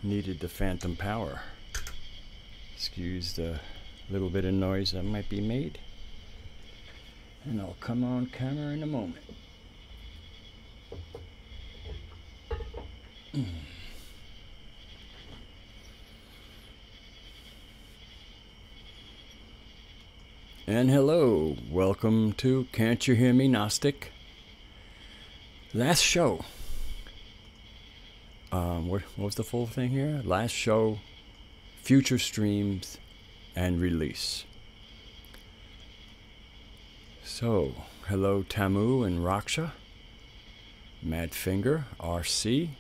needed the phantom power. Excuse the little bit of noise that might be made. And I'll come on camera in a moment. And hello, welcome to Can't You Hear Me, Gnostic? Last show. What was the full thing here? Last show, future streams, and release. So, hello Tamu and Raksha, Madfinger, RC,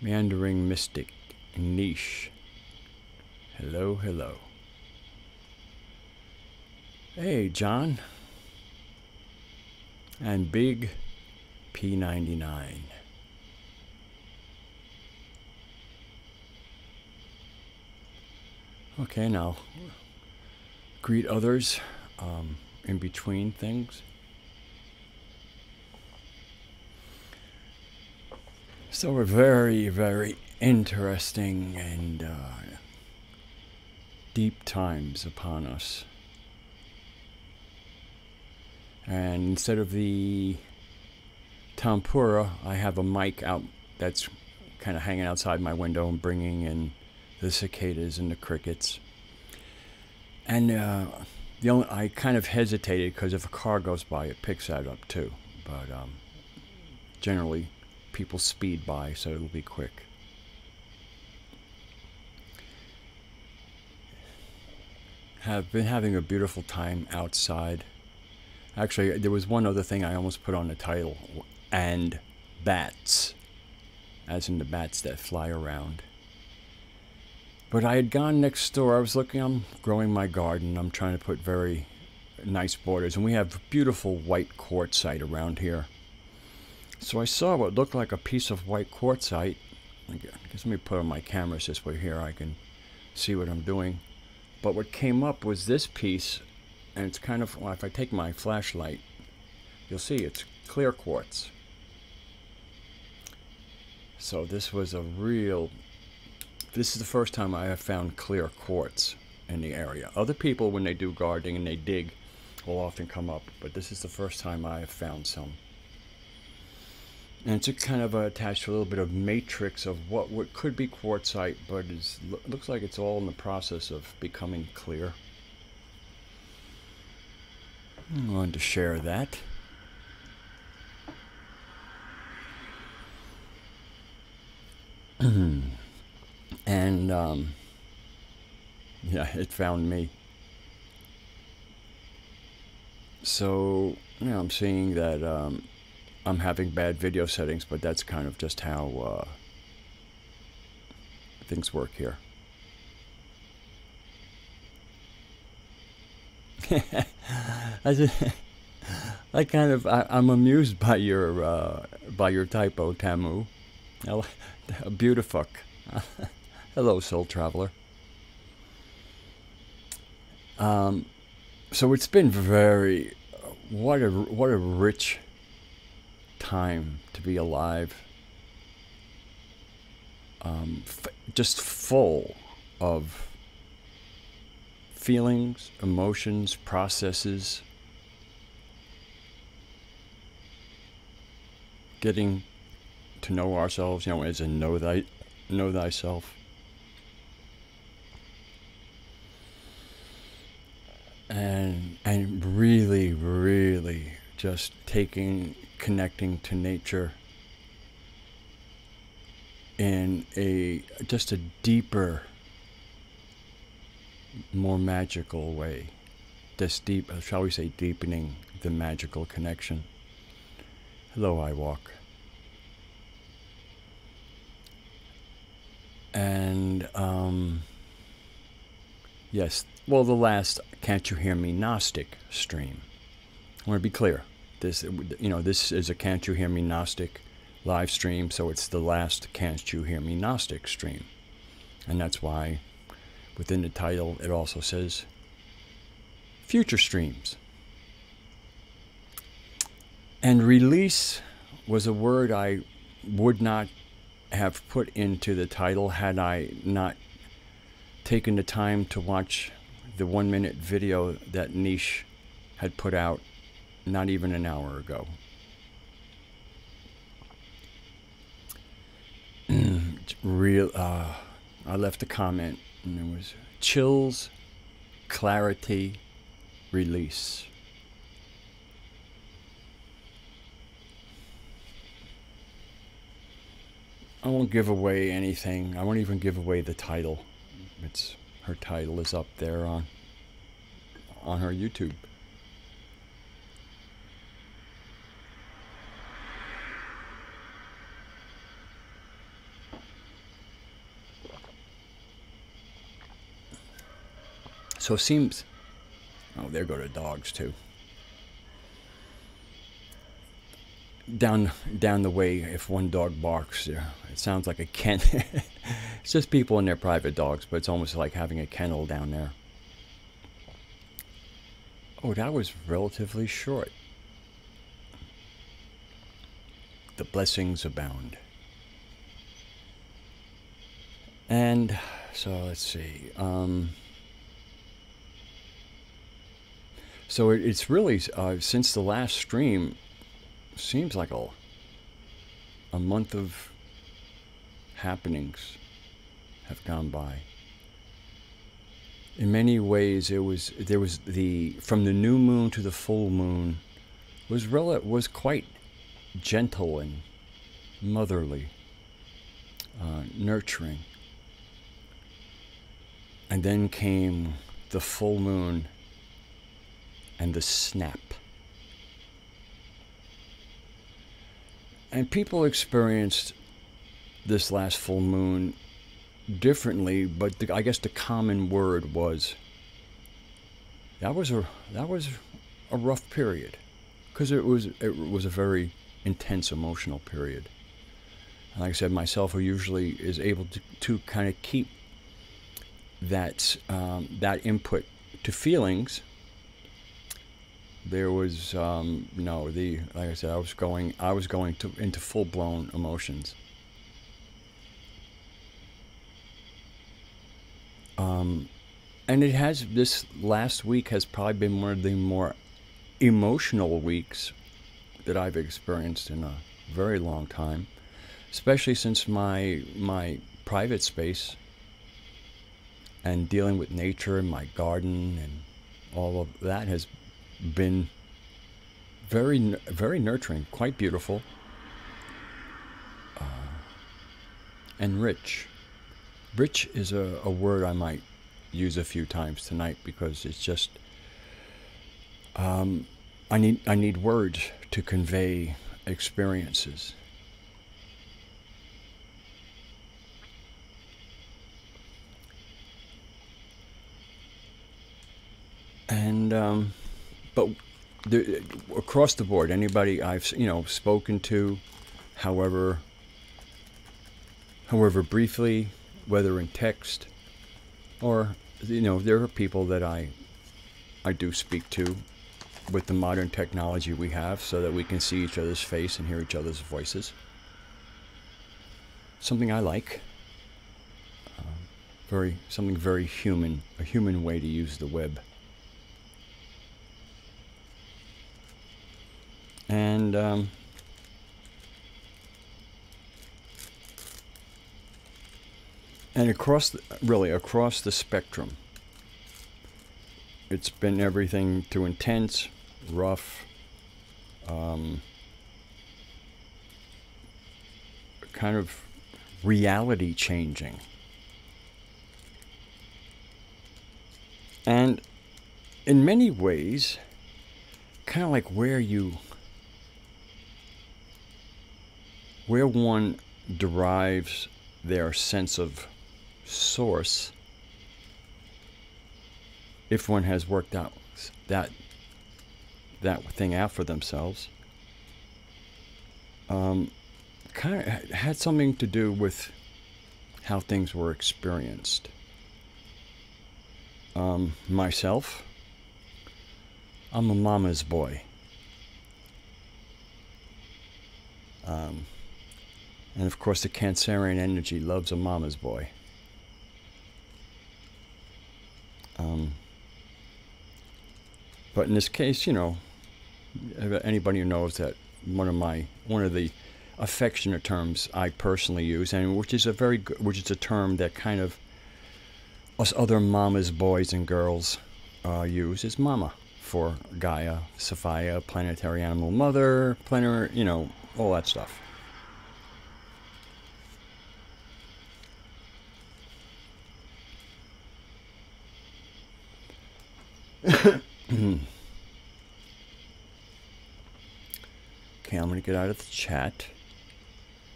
Meandering Mystic, Niche. Hello, hello. Hey, John. And Big P99. Okay, now greet others in between things. So we're very, very interesting and deep times upon us. And instead of the Tampura, I have a mic out that's kind of hanging outside my window and bringing in the cicadas and the crickets. And I kind of hesitated because if a car goes by, it picks that up too. But generally, people speed by, so it'll be quick. Have been having a beautiful time outside. Actually, there was one other thing I almost put on the title, and bats, as in the bats that fly around. But I had gone next door. I was looking, I'm growing my garden. I'm trying to put very nice borders. And we have beautiful white quartzite around here. So I saw what looked like a piece of white quartzite. I guess let me put on my cameras this way here. I can see what I'm doing. But what came up was this piece. And it's kind of, well, if I take my flashlight, you'll see it's clear quartz. So this was a real... This is the first time I have found clear quartz in the area. Other people, when they do gardening and they dig, will often come up, but this is the first time I have found some. And it's a kind of attached to a little bit of matrix of what could be quartzite, but it looks like it's all in the process of becoming clear. I wanted to share that. And yeah, it found me. So, you know, I'm seeing that I'm having bad video settings, but that's kind of just how things work here. I'm amused by your typo, Tamu. Beautifuck. Hello, soul traveler. So it's been very, what a rich time to be alive. Just full of feelings, emotions, processes, getting to know ourselves, you know, as in know thyself. And really, really just connecting to nature in just a deeper, more magical way. This shall we say, deepening the magical connection. Hello, I walk. And yes, well, the last Can't You Hear Me Gnostic stream. I want to be clear. This is a Can't You Hear Me Gnostic live stream, so it's the last Can't You Hear Me Gnostic stream. And that's why within the title it also says future streams. And release was a word I would not have put into the title had I not taken the time to watch the 1-minute video that Niche had put out not even an hour ago. I left a comment, and it was chills, clarity, release. I won't give away anything. I won't even give away the title. Her title is up there on her YouTube. So it seems, oh, there go the dogs too. Down the way, if one dog barks, it sounds like a kennel. It's just people and their private dogs, but it's almost like having a kennel down there. Oh, that was relatively short. The blessings abound. And so let's see. So it's really, since the last stream, seems like a month of happenings have gone by. In many ways, there was from the new moon to the full moon was quite gentle and motherly, nurturing. And then came the full moon and the snap. And people experienced this last full moon differently, but I guess the common word was that was a rough period, because it was a very intense emotional period. And like I said, myself, who usually is able to kind of keep that input to feelings. There was like I said, I was going into full-blown emotions. And this last week has probably been one of the more emotional weeks that I've experienced in a very long time, especially since my private space and dealing with nature and my garden and all of that has been very, very nurturing, quite beautiful, and rich. Rich is a word I might use a few times tonight, because it's just I need words to convey experiences. And but across the board, anybody I've spoken to, however briefly, whether in text, or there are people that I do speak to with the modern technology we have, so that we can see each other's face and hear each other's voices. Something I like. Something very human, a human way to use the web. And across the spectrum, it's been everything to intense, rough, kind of reality changing. And in many ways, kind of like where one derives their sense of source, if one has worked out that thing out for themselves, kind of had something to do with how things were experienced. Myself, I'm a mama's boy. And of course, the Cancerian energy loves a mama's boy. But in this case, you know, anybody who knows that one of the affectionate terms I personally use, and which is a term that kind of us other mamas, boys and girls use, is mama, for Gaia, Sophia, planetary animal mother, planetary, you know, all that stuff. Okay, I'm going to get out of the chat.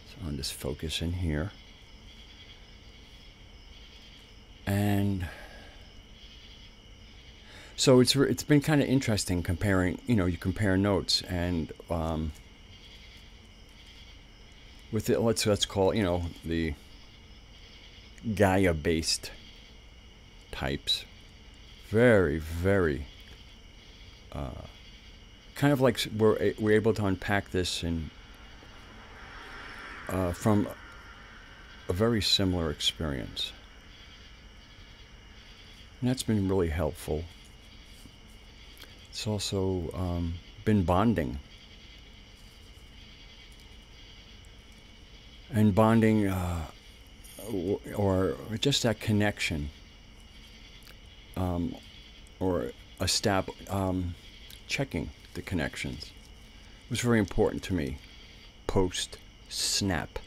So I'll just focus in here. And so it's been kind of interesting comparing, you know, you compare notes, and with it, let's call it, you know, the Gaia-based types. Very, very kind of like we're able to unpack this in from a very similar experience, and that's been really helpful. It's also been bonding, and bonding or just that connection, or checking the connections was very important to me post snap.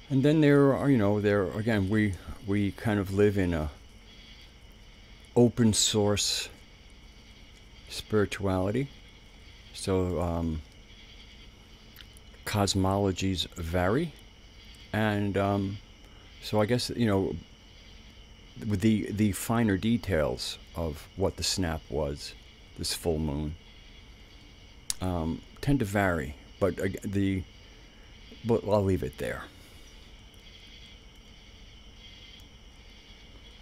And then there are, you know, again, we kind of live in a open source spirituality, so cosmologies vary, and so I guess, you know, with the finer details of what the snap was, this full moon, tend to vary, but I'll leave it there.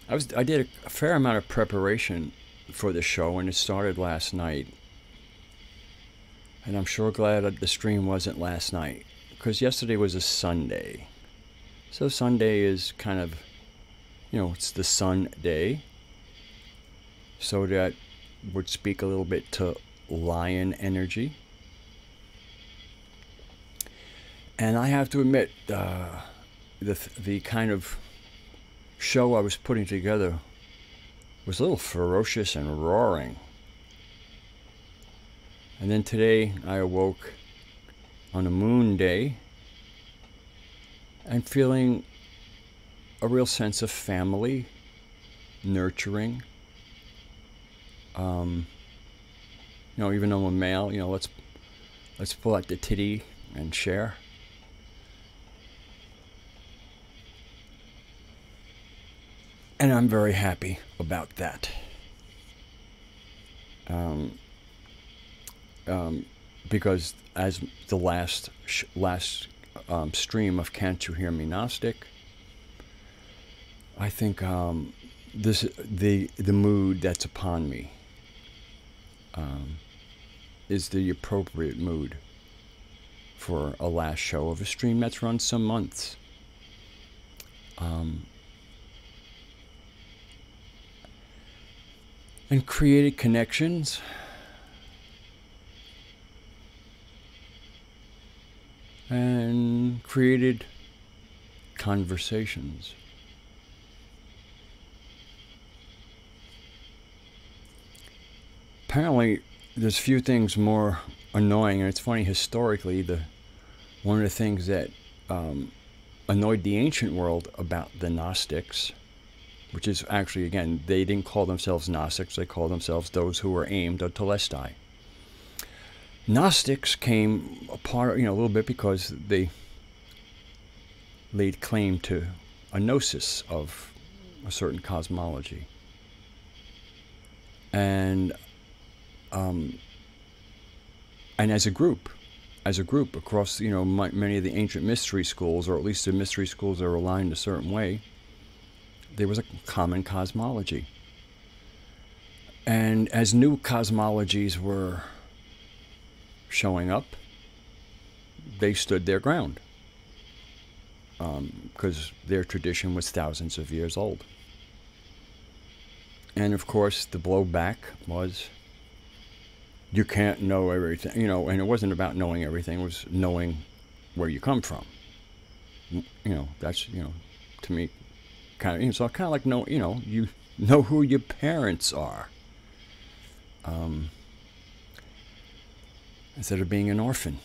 I did a fair amount of preparation for the show, and it started last night. And I'm sure glad that the stream wasn't last night, because yesterday was a Sunday. So Sunday is kind of, you know, it's the sun day. So that would speak a little bit to lion energy. And I have to admit, the kind of show I was putting together was a little ferocious and roaring. And then today I awoke on a moon day and feeling a real sense of family, nurturing. You know, even though I'm a male, you know, let's pull out the titty and share. And I'm very happy about that. Because as the last stream of Can't You Hear Me Gnostic, I think the mood that's upon me is the appropriate mood for a last show of a stream that's run some months. And created connections. And created conversations. Apparently, there's few things more annoying, and it's funny, historically, one of the things that annoyed the ancient world about the Gnostics, which is actually, again, they didn't call themselves Gnostics, they called themselves those who were aimed at Telestai. Gnostics came apart, you know, a little bit because they laid claim to a gnosis of a certain cosmology. And as a group across, you know, many of the ancient mystery schools, or at least the mystery schools that are aligned a certain way, there was a common cosmology. And as new cosmologies were showing up, they stood their ground, because their tradition was thousands of years old. And of course, the blowback was, you can't know everything, you know, and it wasn't about knowing everything, it was knowing where you come from. You know, that's, you know, to me, kind of, you know, so kind of like, know, you know, you know who your parents are. Instead of being an orphan.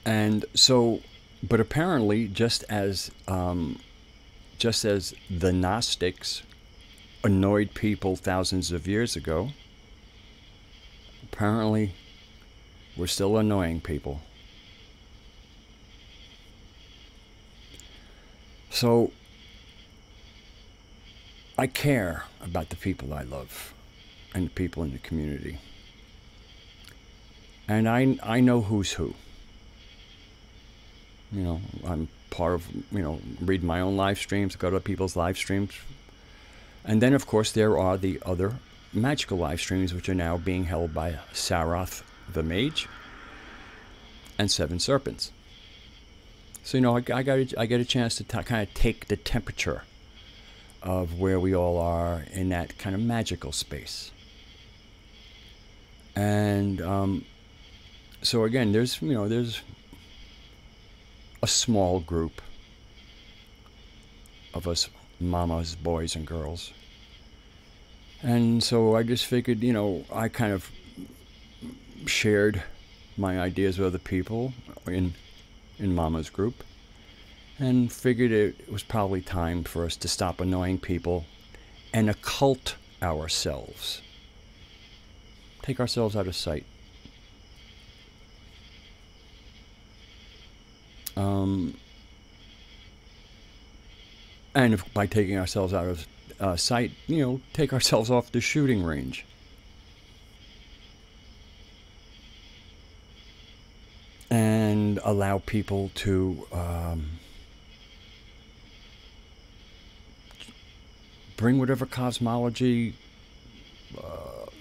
And so, but apparently, just as the Gnostics annoyed people thousands of years ago, apparently we're still annoying people. So I care about the people I love and the people in the community. And I know who's who. You know, I'm part of, you know, read my own live streams, go to people's live streams. And then, of course, there are the other magical live streams, which are now being held by Saroth the Mage and Seven Serpents. So, you know, I get a chance to kind of take the temperature of where we all are in that kind of magical space. And so again, there's, you know, there's a small group of us mamas, boys and girls. And so I just figured, you know, I kind of shared my ideas with other people in Mama's group, and figured it was probably time for us to stop annoying people and occult ourselves. Take ourselves out of sight. And by taking ourselves out of sight, you know, take ourselves off the shooting range. And allow people to bring whatever cosmology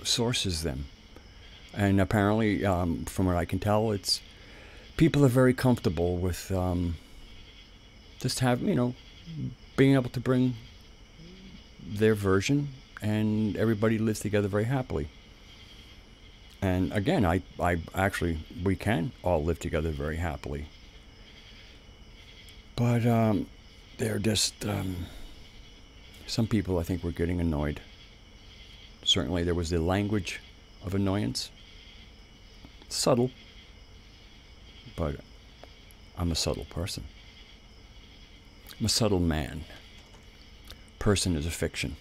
sources them. And apparently, from what I can tell, it's people are very comfortable with just have, you know, being able to bring their version, and everybody lives together very happily. And again, I actually, we can all live together very happily. But they're just, some people I think were getting annoyed. Certainly there was the language of annoyance. Subtle. But I'm a subtle person. I'm a subtle man. Person is a fiction.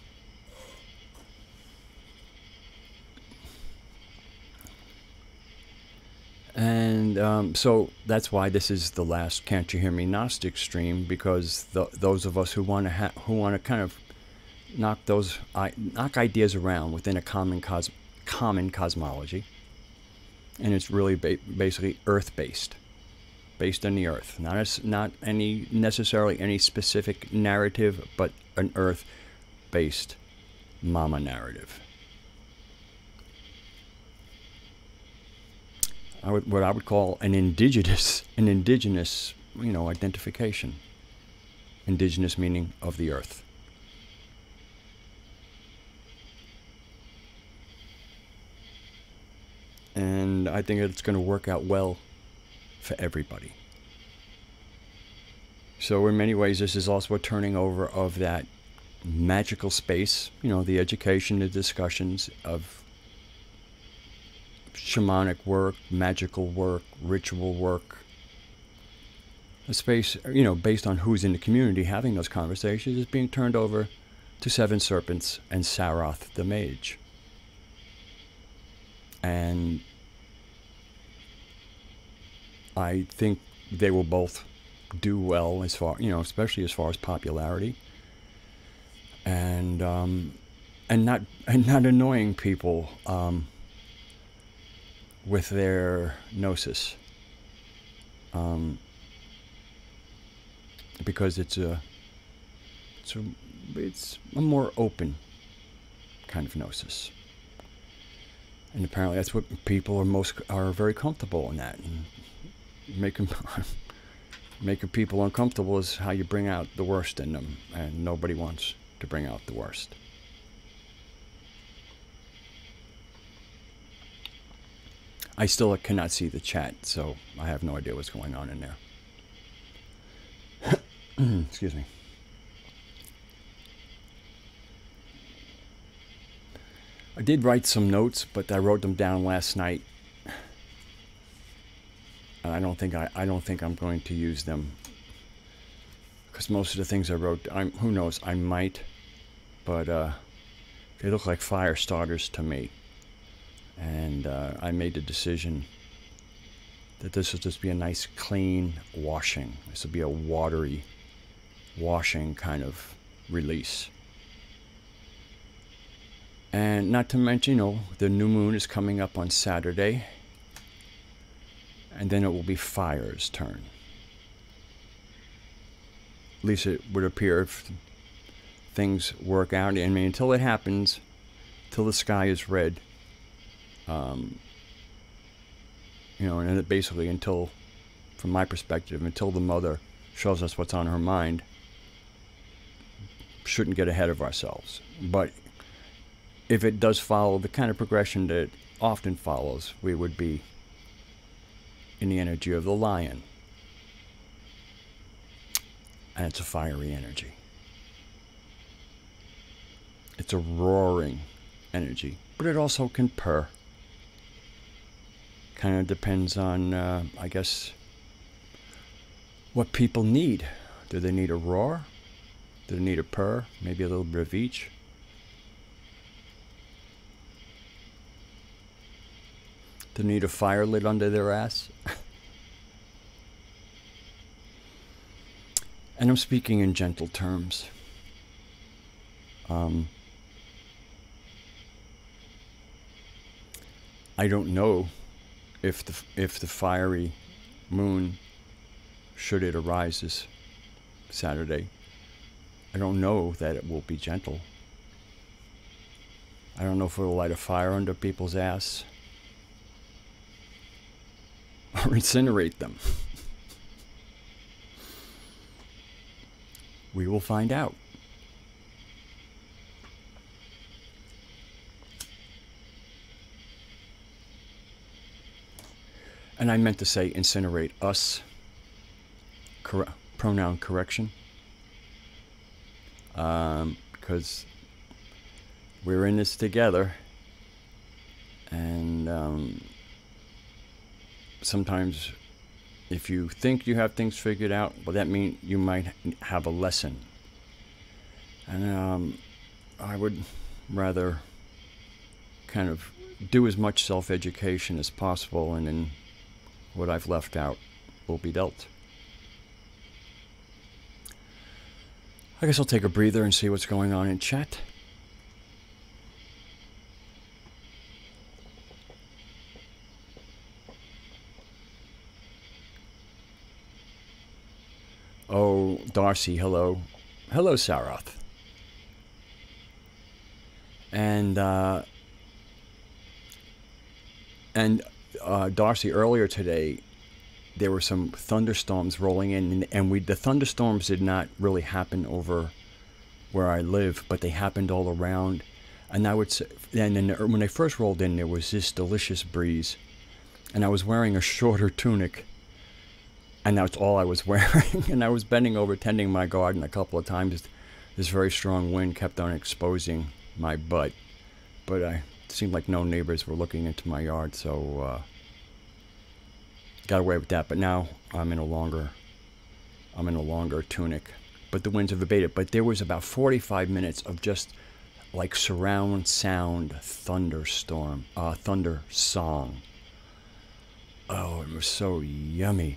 And so that's why this is the last Can't You Hear Me Gnostic stream, because those of us who want to kind of knock ideas around within a common cosmology, and it's really basically earth-based, based on the earth, not any necessarily any specific narrative, but an earth-based mama narrative. What I would call an indigenous, you know, identification. Indigenous meaning of the earth. And I think it's going to work out well for everybody. So in many ways, this is also a turning over of that magical space, you know, the education, the discussions of shamanic work, magical work, ritual work. A space, you know, based on who's in the community having those conversations, is being turned over to Seven Serpents and Saroth the Mage. And I think they will both do well as far, you know, especially as far as popularity, and not annoying people with their gnosis, because it's it's a more open kind of gnosis. And apparently that's what people are very comfortable in that. And making people uncomfortable is how you bring out the worst in them, and nobody wants to bring out the worst. I still cannot see the chat, so I have no idea what's going on in there. Excuse me. I did write some notes, but I wrote them down last night, and I don't think I'm going to use them, because most of the things I wrote, who knows, I might, but they look like fire starters to me. And I made the decision that this will just be a nice clean washing. This will be a watery washing kind of release. And not to mention, the new moon is coming up on Saturday. And then it will be fire's turn. At least it would appear if things work out. I mean, until it happens, till the sky is red, and basically until, from my perspective, until the mother shows us what's on her mind, shouldn't get ahead of ourselves. But if it does follow the kind of progression that it often follows, we would be in the energy of the lion. And it's a fiery energy. It's a roaring energy, but it also can purr. Kind of depends on, I guess, what people need. Do they need a roar? Do they need a purr? Maybe a little bit of each. Do they need a fire lit under their ass? And I'm speaking in gentle terms. I don't know if the fiery moon, should it arise this Saturday, I don't know that it will be gentle. I don't know if it will light a fire under people's ass or incinerate them. We will find out. And I meant to say incinerate us. Pronoun correction. Because we're in this together. And sometimes if you think you have things figured out, well, that means you might have a lesson. And I would rather kind of do as much self-education as possible, and then what I've left out will be dealt. I guess I'll take a breather and see what's going on in chat. Oh, Darcy, hello. Hello, Sarath. And Darcy, earlier today, there were some thunderstorms rolling in, and the thunderstorms did not really happen over where I live, but they happened all around. And I would say, and then when they first rolled in, there was this delicious breeze, and I was wearing a shorter tunic, and that's all I was wearing. And I was bending over tending my garden a couple of times. This very strong wind kept on exposing my butt, but it seemed like no neighbors were looking into my yard, so got away with that. But now I'm in a longer tunic, but the winds have abated. But there was about 45 minutes of just like surround sound thunderstorm, thunder song. Oh, it was so yummy.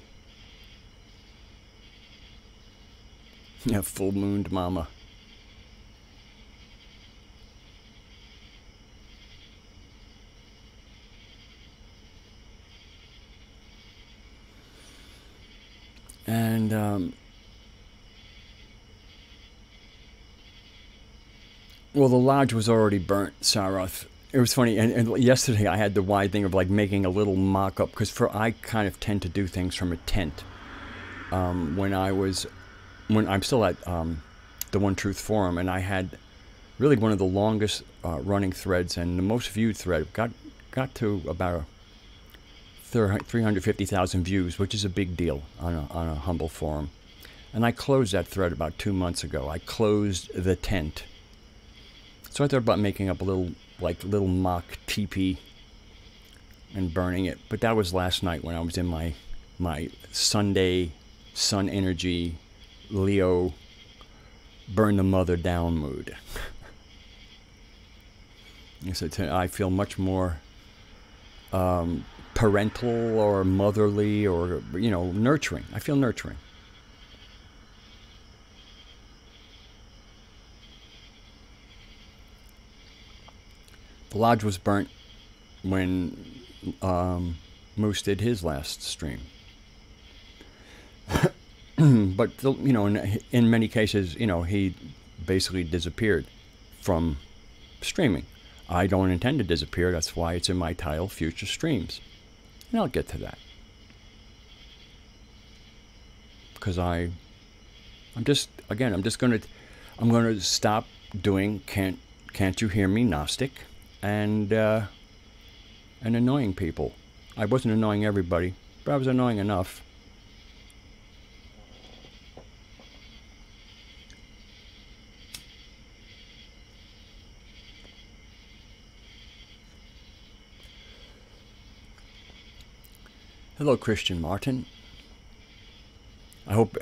Yeah, full mooned mama. And Well, the lodge was already burnt, Saroth. It was funny, and yesterday I had the wide thing of like making a little mock-up, because I kind of tend to do things from a tent. When I'm still at the One Truth Forum, and I had really one of the longest running threads and the most viewed thread. Got to about 350,000 views, which is a big deal on a humble forum. And I closed that thread about 2 months ago. I closed the tent. So I thought about making up a little mock teepee and burning it. But that was last night when I was in my Sunday sun energy, Leo, burn the mother down mood. So I feel much more parental or motherly or, nurturing. I feel nurturing. The lodge was burnt when Moose did his last stream. But, in many cases, he basically disappeared from streaming. I don't intend to disappear. That's why it's in my title, Future Streams. And I'll get to that. Because I'm going to stop doing Can't You Hear Me, Gnostic, and annoying people. I wasn't annoying everybody, but I was annoying enough. Hello, Christian Martin. I hope,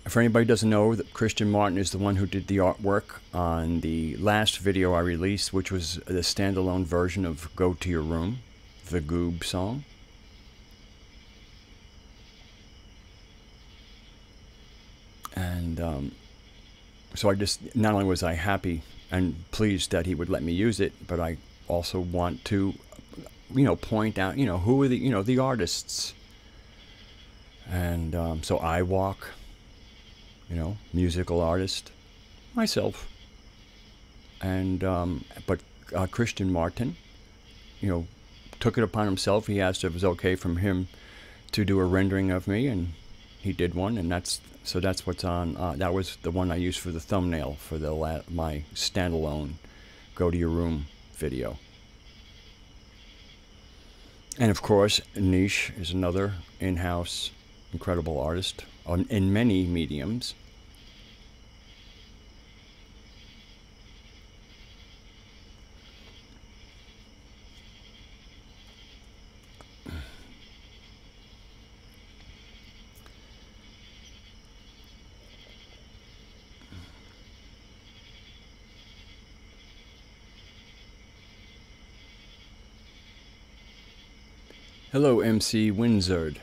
if anybody doesn't know, that Christian Martin is the one who did the artwork on the last video I released, which was the standalone version of Go to Your Room, the Goob song. And so not only was I happy and pleased that he would let me use it, but I also want to point out, who are the artists. And so I walk, musical artist, myself. And, but Christian Martin, took it upon himself. He asked if it was okay from him to do a rendering of me, and he did one, and that's what's on, that was the one I used for the thumbnail for my standalone Go to Your Room video. And of course, Niche is another in-house incredible artist in many mediums. Hello, MC Winzard.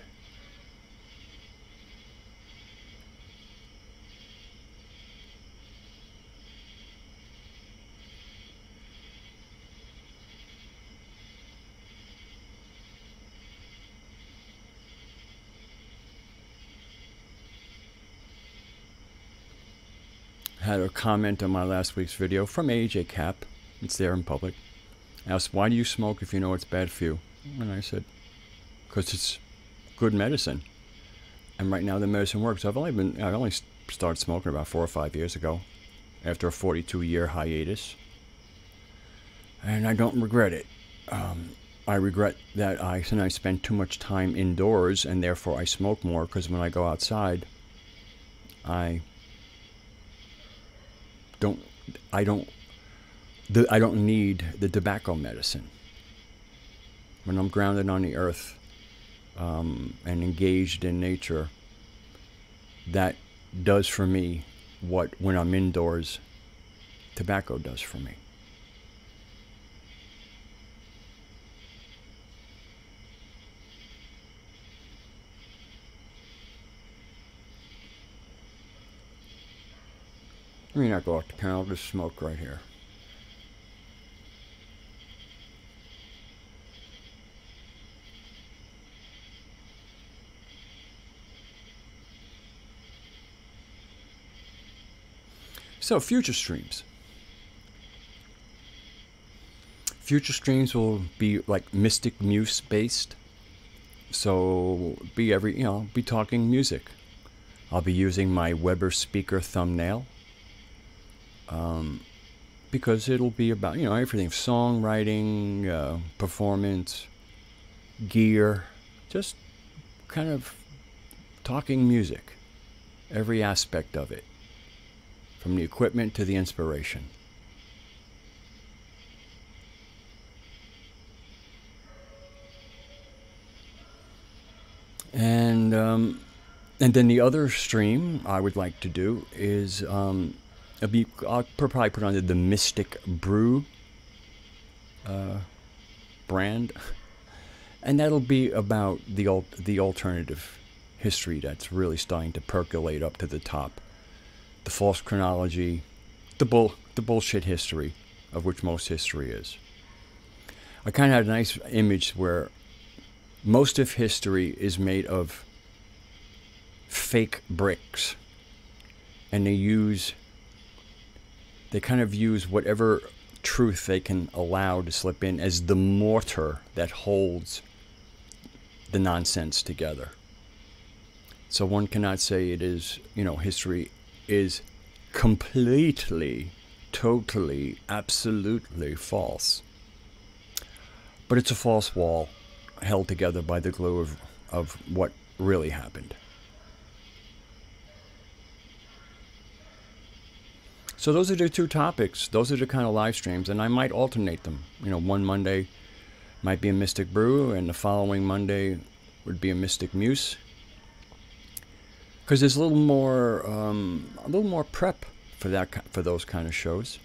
Had a comment on my last week's video from AJ Cap. It's there in public. Asked, why do you smoke if you know it's bad for you? And I said, because it's good medicine. And right now the medicine works. I've only started smoking about 4 or 5 years ago, after a 42-year hiatus. And I don't regret it. I regret that I sometimes spend too much time indoors, and therefore I smoke more, because when I go outside, I don't need the tobacco medicine. When I'm grounded on the earth, and engaged in nature, that does for me what, when I'm indoors, tobacco does for me. Let me not go off the panel, I'll just smoke right here. So, future streams. Future streams will be like Mystic Muse based. So be talking music. I'll be using my Weber speaker thumbnail. Because it'll be about, everything, songwriting, performance, gear, just kind of talking music, every aspect of it, from the equipment to the inspiration. And then the other stream I would like to do is I'll probably put on the Mystic Brew brand, and that'll be about the alternative history that's really starting to percolate up to the top, the false chronology, the bullshit history, of which most history is. I kind of had a nice image where most of history is made of fake bricks, and they kind of use whatever truth they can allow to slip in as the mortar that holds the nonsense together. So one cannot say it is, history is completely, totally, absolutely false. But it's a false wall held together by the glue of what really happened. So those are the two topics. Those are the kind of live streams, and I might alternate them. One Monday might be a Mystic Brew, and the following Monday would be a Mystic Muse. Because there's a little more prep for those kind of shows.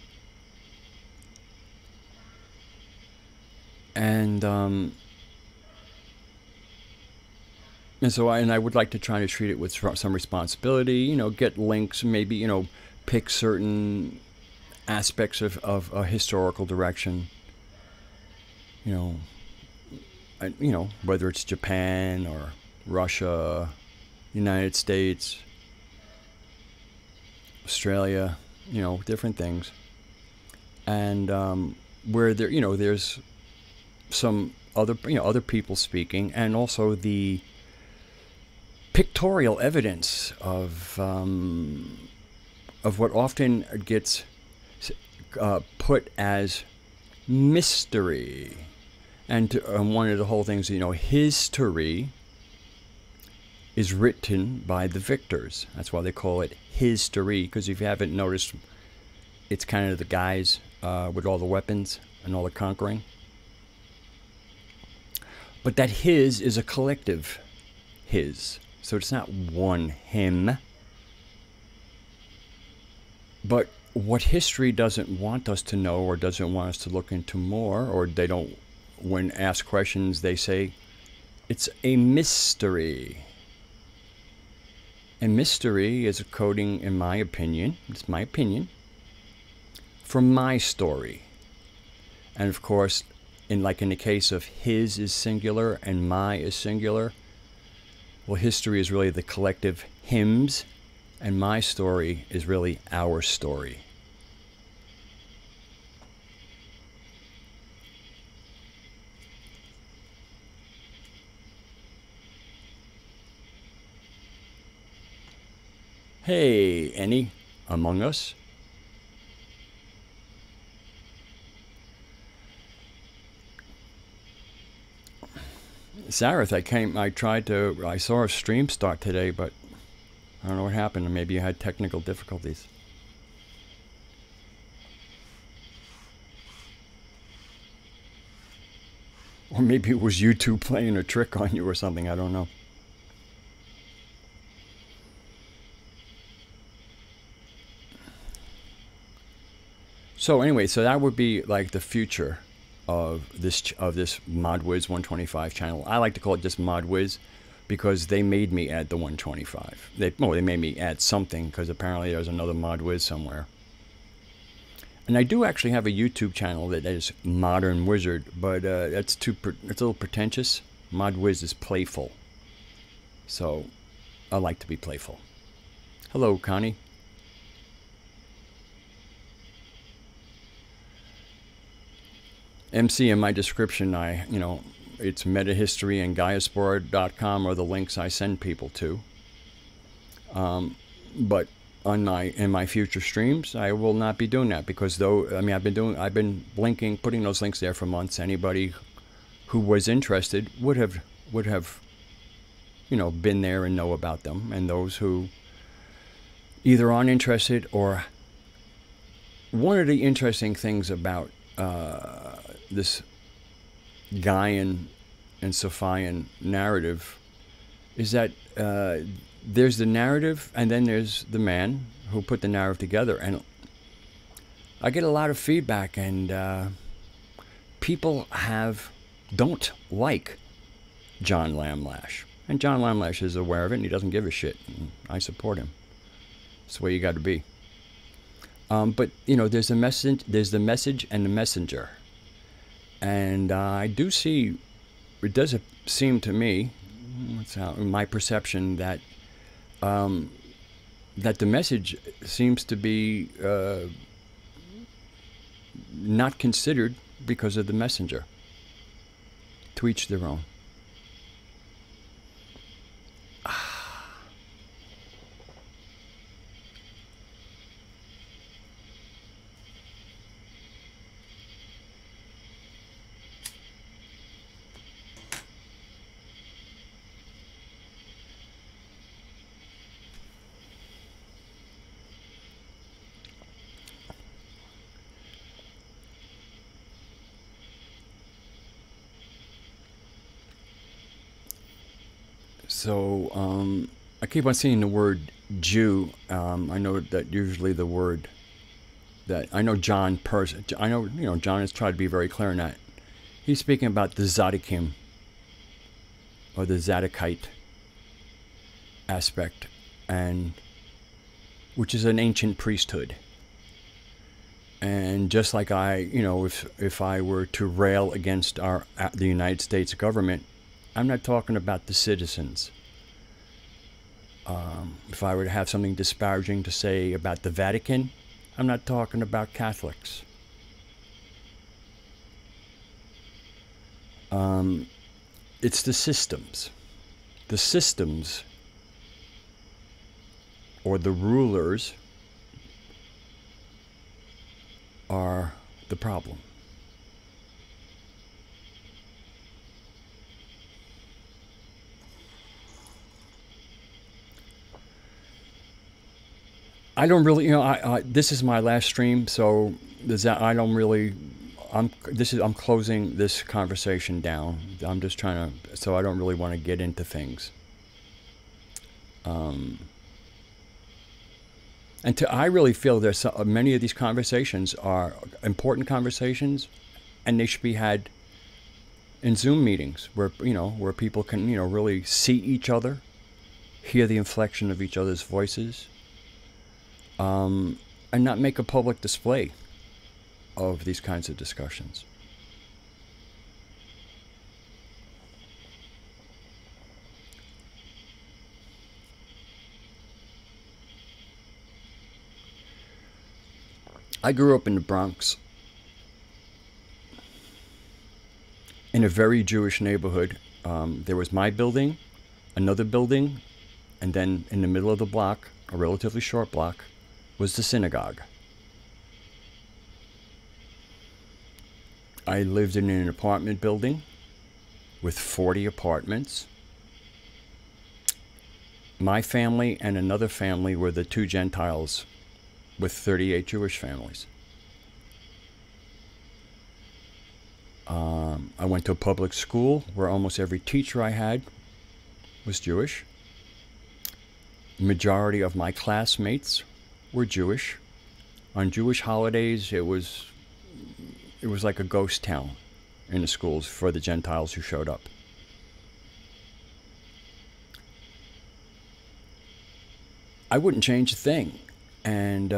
And so I would like to try to treat it with some responsibility. Get links, maybe pick certain aspects of a historical direction. Whether it's Japan or Russia, United States, Australia, different things. And where there's some other people speaking, and also the pictorial evidence of what often gets put as mystery. And one of the whole things, history is written by the victors. That's why they call it history, because if you haven't noticed, it's kind of the guys with all the weapons and all the conquering. But that his is a collective his. So it's not one him. But what history doesn't want us to know, or doesn't want us to look into more, or they don't, when asked questions, they say, it's a mystery. And mystery is a coding, in my opinion, it's my opinion, for my story. And of course, in the case of his is singular and my is singular, well, history is really the collective hymns, and my story is really our story. Hey, any among us? Sareth, I saw a stream start today, but I don't know what happened. Maybe you had technical difficulties. Or maybe it was YouTube playing a trick on you or something. I don't know. So anyway, so that would be like the future of this ModWiz 125 channel. I like to call it just ModWiz because they made me add the 125. They made me add something, because apparently there's another ModWiz somewhere. And I do actually have a YouTube channel that is Modern Wizard, but it's a little pretentious. ModWiz is playful, so I like to be playful. Hello, Connie. MC in my description, it's metahistory and gaiaspora.com are the links I send people to. But in my future streams, I will not be doing that, because I've been linking, putting those links there for months. Anybody who was interested would have been there and know about them, and those who either aren't interested or... One of the interesting things about this Gaian and Sophian narrative is that there's the narrative, and then there's the man who put the narrative together. And I get a lot of feedback, and people don't like John Lamb Lash. And John Lamb Lash is aware of it, and he doesn't give a shit. And I support him. It's the way you got to be. But there's the message and the messenger. And I do see, it does seem to me, my perception, that that the message seems to be not considered because of the messenger. To each their own. So I keep on seeing the word Jew. I know that usually the word that I know John John has tried to be very clear in that. He's speaking about the Zadokim, or the Zadokite aspect, and which is an ancient priesthood. And just like if I were to rail against the United States government, I'm not talking about the citizens. If I were to have something disparaging to say about the Vatican, I'm not talking about Catholics. It's the systems. The systems, or the rulers, are the problem. I don't really, this is my last stream, so I'm closing this conversation down. I'm just trying to, so I don't really want to get into things. I really feel there's many of these conversations are important conversations, and they should be had in Zoom meetings where people can really see each other, hear the inflection of each other's voices. And not make a public display of these kinds of discussions. I grew up in the Bronx, in a very Jewish neighborhood. There was my building, another building, and then in the middle of the block, a relatively short block, was the synagogue. I lived in an apartment building with 40 apartments. My family and another family were the two Gentiles with 38 Jewish families. I went to a public school where almost every teacher I had was Jewish. Majority of my classmates were Jewish. On Jewish holidays, it was like a ghost town in the schools for the Gentiles who showed up. I wouldn't change a thing, and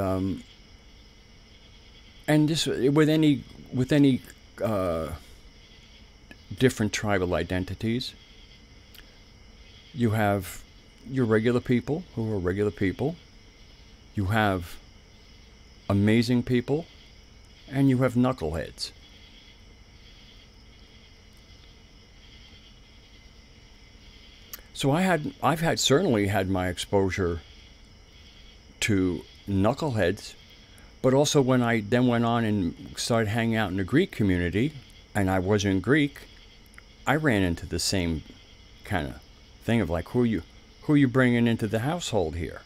this with any different tribal identities. You have your regular people who are regular people. You have amazing people, and you have knuckleheads. So I've certainly had my exposure to knuckleheads, but also when I then went on and started hanging out in the Greek community, and I wasn't Greek, I ran into the same kind of thing of like, who are you bringing into the household here?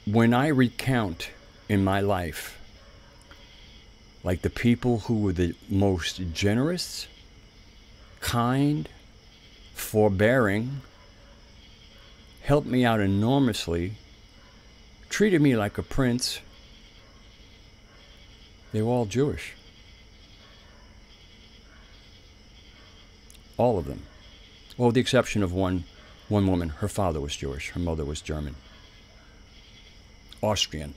When I recount in my life, like the people who were the most generous, kind, forbearing, helped me out enormously, treated me like a prince, they were all Jewish. All of them. Well, with the exception of one woman. Her father was Jewish. Her mother was German. Austrian.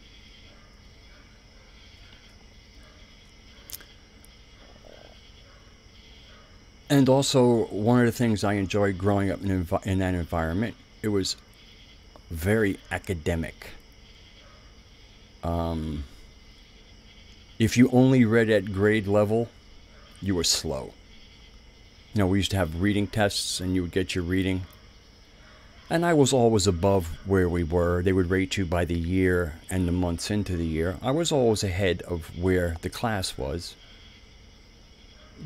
And also, one of the things I enjoyed growing up in that environment, it was very academic. If you only read at grade level, you were slow. You know, we used to have reading tests, and you would get your reading. And I was always above where we were. They would rate you by the year and the months into the year. I was always ahead of where the class was,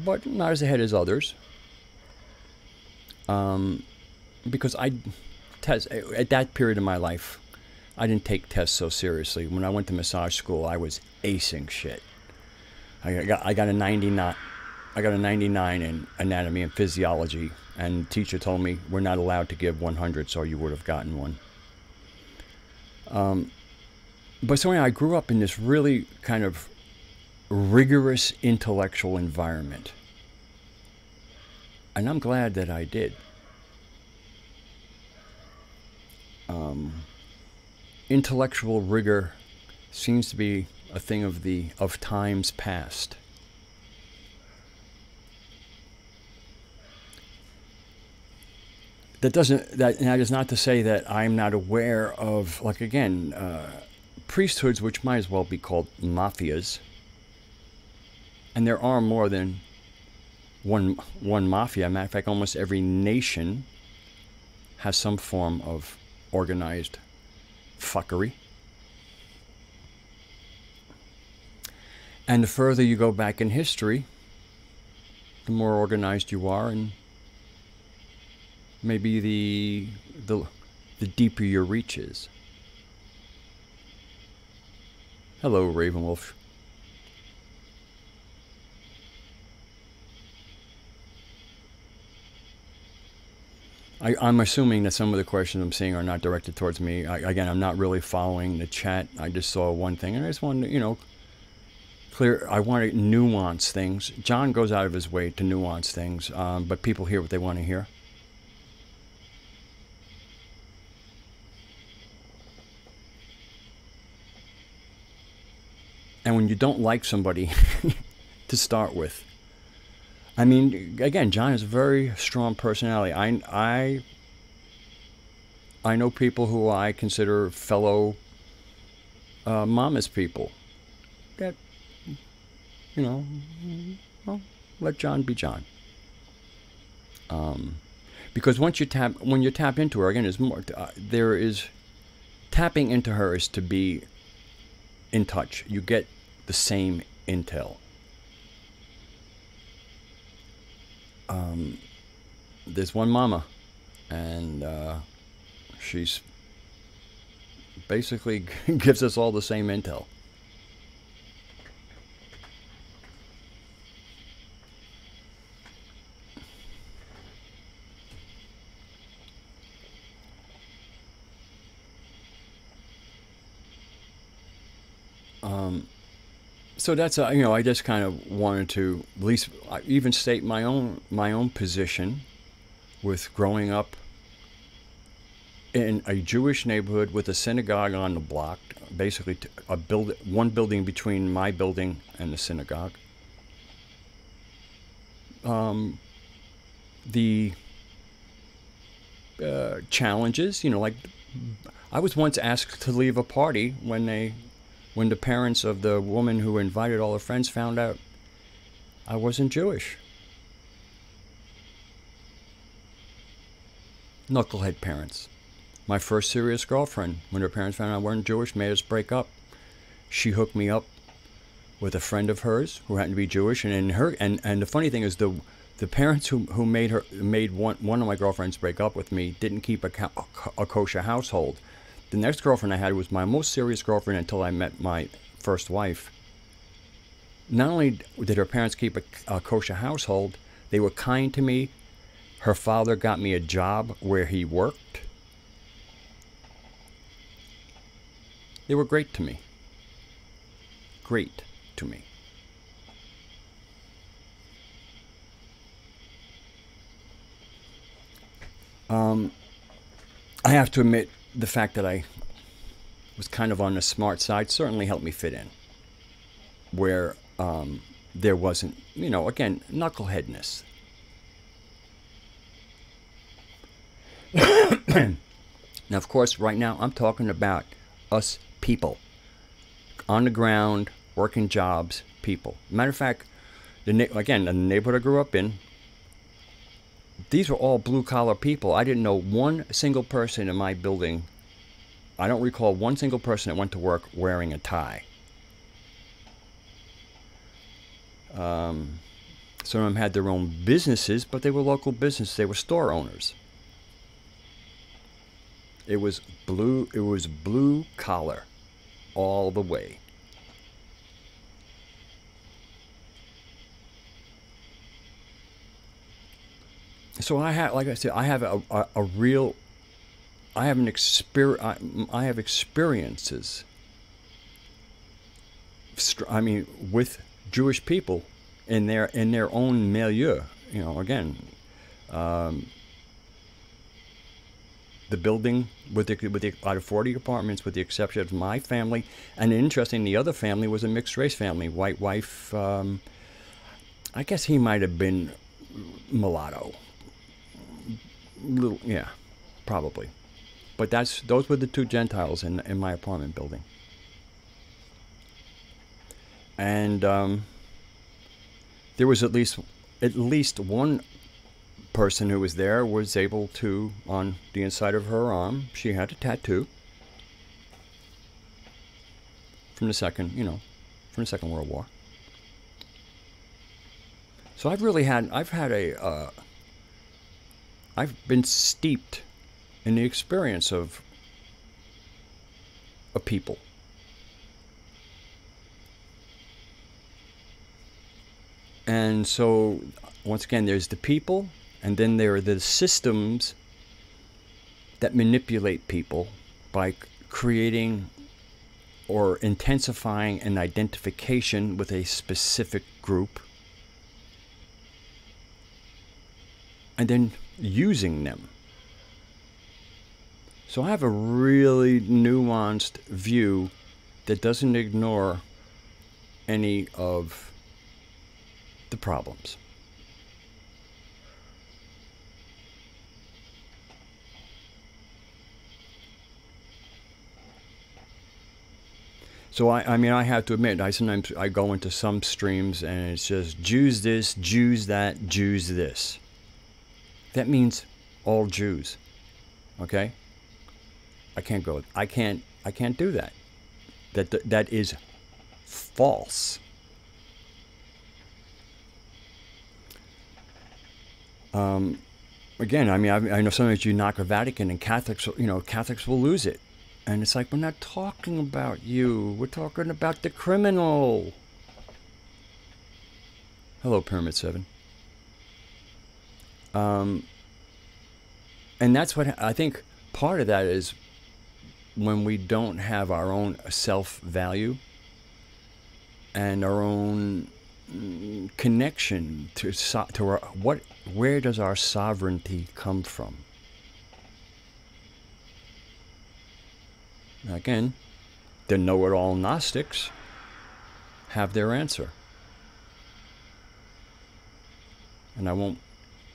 but not as ahead as others. Because at that period of my life, I didn't take tests so seriously. When I went to massage school, I was acing shit. I got a 99. I got a 99 in anatomy and physiology, and the teacher told me we're not allowed to give 100, so you would have gotten one. But so anyway, I grew up in this really kind of rigorous intellectual environment, and I'm glad that I did. Intellectual rigor seems to be a thing of times past. That is not to say that I'm not aware of, like, again, priesthoods, which might as well be called mafias. And there are more than one mafia. Matter of fact, almost every nation has some form of organized fuckery. And the further you go back in history, the more organized you are, and maybe the deeper your reach is. Hello, Ravenwolf. I'm assuming that some of the questions I'm seeing are not directed towards me. Again, I'm not really following the chat. I just saw one thing, and I just wanted to, clear. I want to nuance things. John goes out of his way to nuance things, but people hear what they want to hear. And when you don't like somebody to start with, I mean, again, John has a very strong personality. I know people who I consider fellow mama's people. That, well, let John be John. Because when you tap into her, again, there is tapping into her is to be in touch. You get the same intel. There's one mama, and she's basically gives us all the same intel. So that's I just kind of wanted to at least even state my own position with growing up in a Jewish neighborhood with a synagogue on the block, basically one building between my building and the synagogue. The challenges, like I was once asked to leave a party when the parents of the woman who invited all her friends found out I wasn't Jewish. Knucklehead parents. My first serious girlfriend, when her parents found out I wasn't Jewish, made us break up. She hooked me up with a friend of hers who happened to be Jewish, and the funny thing is the parents who made one of my girlfriends break up with me didn't keep a kosher household. The next girlfriend I had was my most serious girlfriend until I met my first wife. Not only did her parents keep a kosher household, they were kind to me. Her father got me a job where he worked. They were great to me. Great to me. I have to admit, the fact that I was kind of on the smart side certainly helped me fit in. Where there wasn't, again, knuckleheadness. Now, of course, right now I'm talking about us people. On the ground, working jobs, people. Matter of fact, again, the neighborhood I grew up in, these were all blue-collar people. I didn't know one single person in my building. I don't recall one single person that went to work wearing a tie. Some of them had their own businesses, but they were local businesses. They were store owners. It was blue collar all the way. So I have, like I said, I have I have experiences. I mean, with Jewish people in their own milieu. Again, the building with the out of 40 apartments, with the exception of my family, and interesting, the other family was a mixed race family. White wife. I guess he might have been mulatto. Yeah, probably. But those were the two Gentiles in my apartment building. And there was at least one person who was there was able to, on the inside of her arm, she had a tattoo from the Second World War. So I've been steeped in the experience of a people. And so, once again, there's the people, and then there are the systems that manipulate people by creating or intensifying an identification with a specific group, and then using them. So I have a really nuanced view that doesn't ignore any of the problems. So I mean, I have to admit, sometimes I go into some streams and it's just Jews this, Jews that, Jews this. That means all Jews. Okay? I can't do that. That is false. Again, I mean, I know sometimes you knock a Vatican and Catholics will lose it. And it's like, we're not talking about you. We're talking about the criminal. Hello, Pyramid 7. And that's what I think part of that is when we don't have our own self-value and our own connection to our, where does our sovereignty come from? Again, the know-it-all Gnostics have their answer. And I won't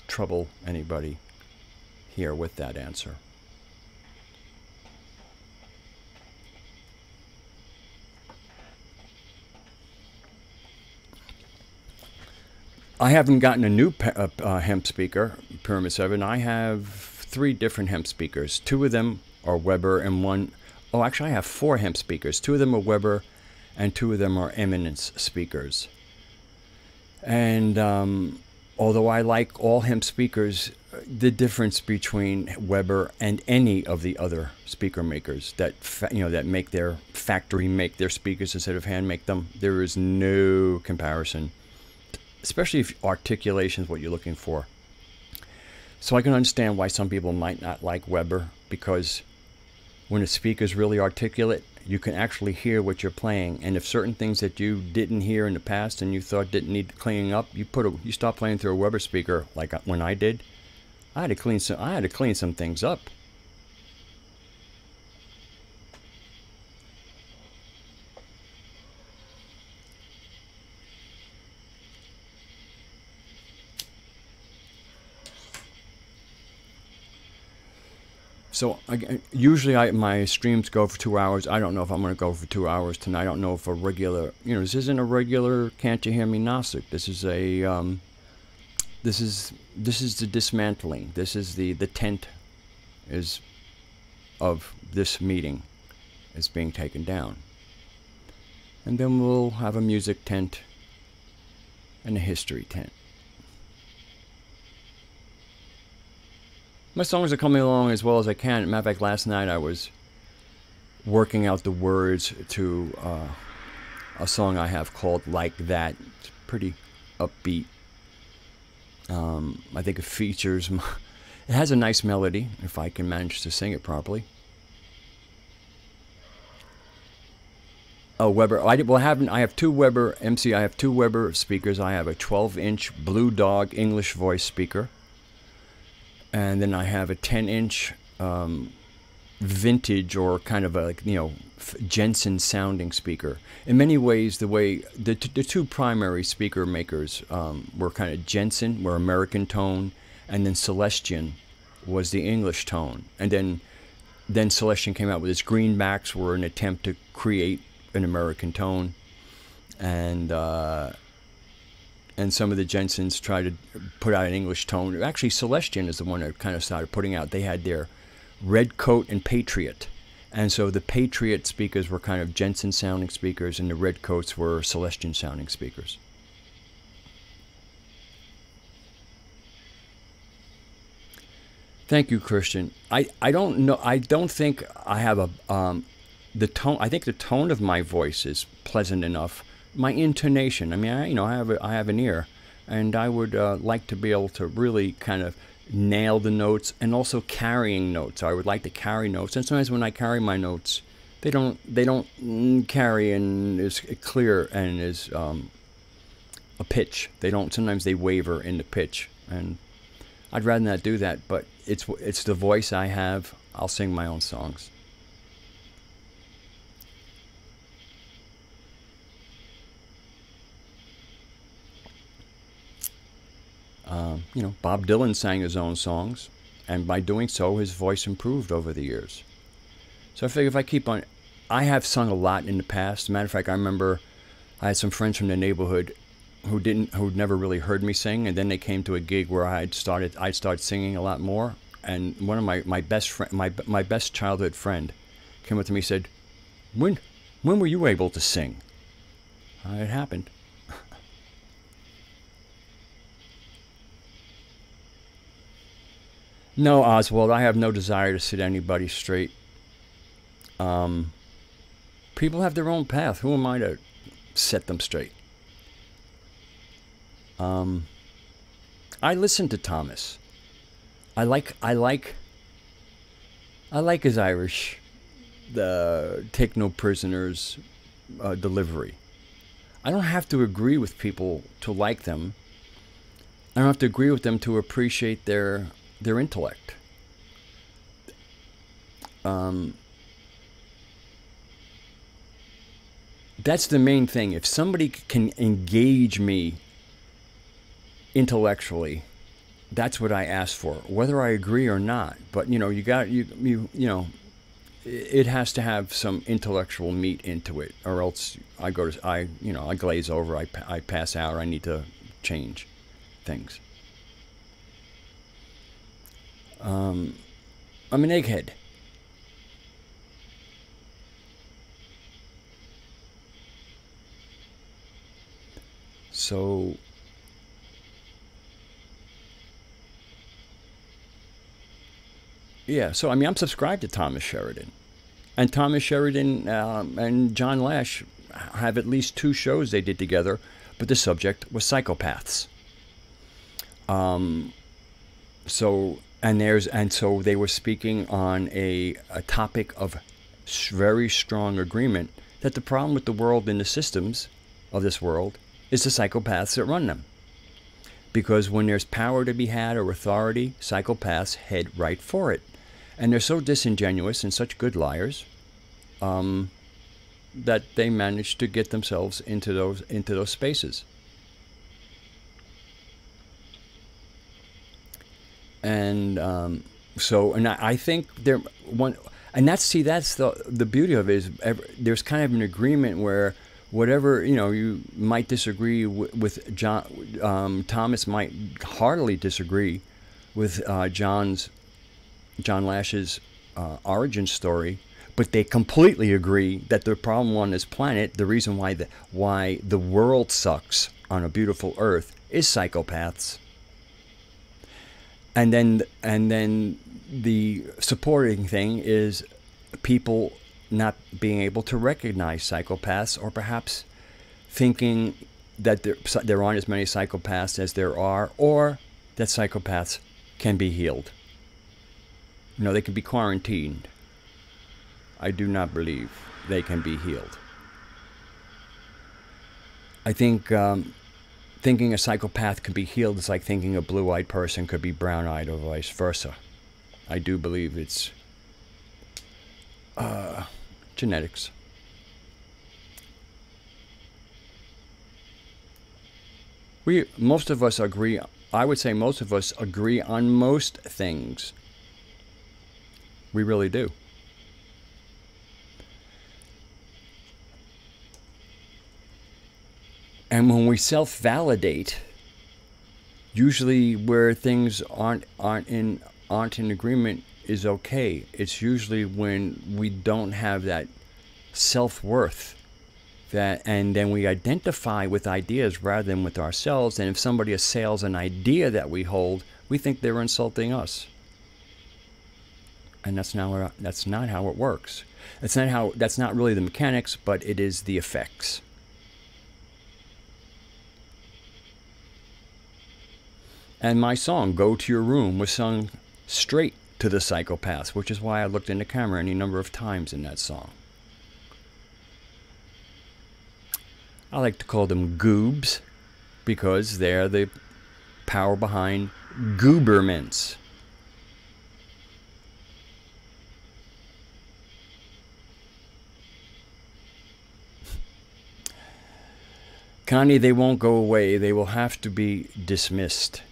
trouble anybody here with that answer. I haven't gotten a new hemp speaker, Pyramid 7. I have 3 different hemp speakers. 2 of them are Weber and one, oh, actually I have 4 hemp speakers. 2 of them are Weber and 2 of them are Eminence speakers. And although I like all hemp speakers, the difference between Weber and any of the other speaker makers that that make their factory make their speakers instead of hand make them, there is no comparison, especially if articulation is what you're looking for. So I can understand why some people might not like Weber, because when a speaker is really articulate, you can actually hear what you're playing. And if certain things that you didn't hear in the past and you thought didn't need cleaning up, you stop playing through a Weber speaker, like when I did. I had to clean some things up. So usually my streams go for 2 hours. I don't know if I'm going to go for 2 hours tonight. I don't know if a regular, this isn't a regular Can't You Hear Me Gnostic. This is a this is the dismantling. This is the tent is of this meeting is being taken down. And then we'll have a music tent and a history tent. My songs are coming along as well as I can. Matter of fact, last night I was working out the words to a song I have called Like That. It's pretty upbeat. I think it features, it has a nice melody, if I can manage to sing it properly. Oh, Weber. I have 2 Weber, MC, I have 2 Weber speakers. I have a 12-inch Blue Dog English voice speaker. And then I have a 10-inch vintage, or kind of a, Jensen sounding speaker. In many ways, the 2 primary speaker makers were kind of Jensen, were American tone, and then Celestion was the English tone. And then Celestion came out with its greenbacks, were an attempt to create an American tone, and some of the Jensens tried to put out an English tone. Actually, Celestion is the one that kind of started putting out. They had their Red Coat and Patriot. And so the Patriot speakers were kind of Jensen sounding speakers, and the Red Coats were Celestion sounding speakers. Thank you, Christian. I don't know. I don't think I have a the tone. I think the tone of my voice is pleasant enough. My intonation. I mean, I have an ear, and I would like to be able to really kind of nail the notes, and also carrying notes. I would like to carry notes, and sometimes when I carry my notes, they don't carry in as clear and as a pitch. They don't. Sometimes they waver in the pitch, and I'd rather not do that. But it's the voice I have. I'll sing my own songs. Bob Dylan sang his own songs, and by doing so, his voice improved over the years. So I figure if I keep on, I have sung a lot in the past. As a matter of fact, I remember I had some friends from the neighborhood who'd never really heard me sing, and then they came to a gig where I'd started singing a lot more. And one of my best childhood friend came up to me and said, "When were you able to sing?" It happened. No, Oswald, I have no desire to set anybody straight. People have their own path. Who am I to set them straight? I listen to Thomas. I like his Irish, the take no prisoners delivery. I don't have to agree with people to like them. I don't have to agree with them to appreciate their intellect. That's the main thing. If somebody can engage me intellectually, that's what I ask for, whether I agree or not. But it has to have some intellectual meat into it, or else I glaze over, I pass out, or I need to change things. I'm an egghead. So yeah, so I mean, I'm subscribed to Thomas Sheridan, and Thomas Sheridan and John Lash have at least 2 shows they did together, but the subject was psychopaths. So they were speaking on a topic of very strong agreement that the problem with the world and the systems of this world is the psychopaths that run them. Because when there's power to be had or authority, psychopaths head right for it. And they're so disingenuous and such good liars that they manage to get themselves into those spaces. And I think that's the beauty of it is there's kind of an agreement where whatever you might disagree with John, Thomas might heartily disagree with John Lash's origin story, but they completely agree that the problem on this planet, the reason why the world sucks on a beautiful Earth, is psychopaths. And then the supporting thing is people not being able to recognize psychopaths, or perhaps thinking that there aren't as many psychopaths as there are, or that psychopaths can be healed. They can be quarantined. I do not believe they can be healed. I think thinking a psychopath could be healed is like thinking a blue-eyed person could be brown-eyed, or vice versa. I do believe it's genetics. Most of us agree. I would say most of us agree on most things. We really do. And when we self-validate, usually where things aren't in agreement is okay. It's usually when we don't have that self-worth, and then we identify with ideas rather than with ourselves. And if somebody assails an idea that we hold, we think they're insulting us. And that's not how it works. That's not really the mechanics, but it is the effects. And my song, Go to Your Room, was sung straight to the psychopaths, which is why I looked in the camera any number of times in that song. I like to call them goobs, because they're the power behind gooberments. Connie, they won't go away. They will have to be dismissed.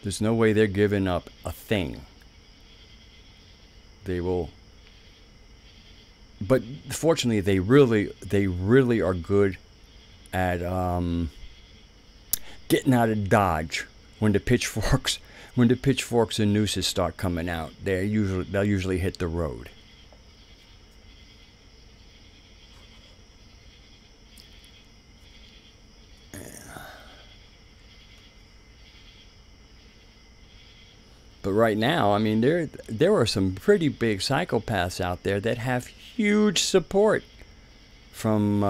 There's no way they're giving up a thing. They will. But fortunately, they really are good at getting out of Dodge when the pitchforks and nooses start coming out. They'll usually hit the road. But right now, I mean, there are some pretty big psychopaths out there that have huge support from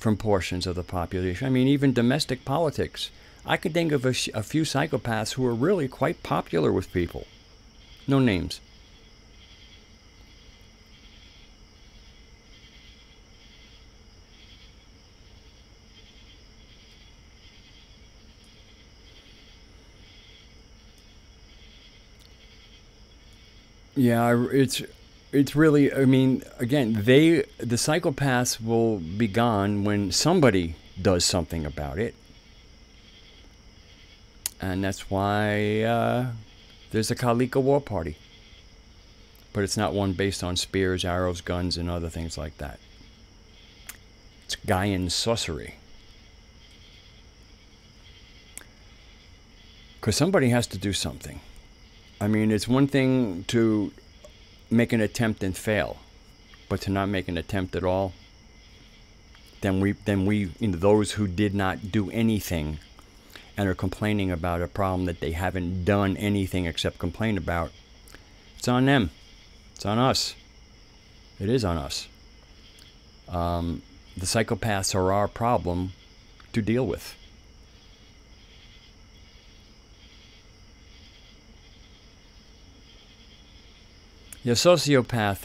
portions of the population. I mean, even domestic politics. I could think of a few psychopaths who are really quite popular with people. No names. Yeah, it's really, I mean, again, the psychopaths will be gone when somebody does something about it. And that's why there's a Kalika war party. But it's not one based on spears, arrows, guns, and other things like that. It's Gaian sorcery. Because somebody has to do something. I mean, it's one thing to make an attempt and fail, but to not make an attempt at all, then we, those who did not do anything and are complaining about a problem that they haven't done anything except complain about, it's on them. It's on us. It is on us. The psychopaths are our problem to deal with. Yeah, sociopaths,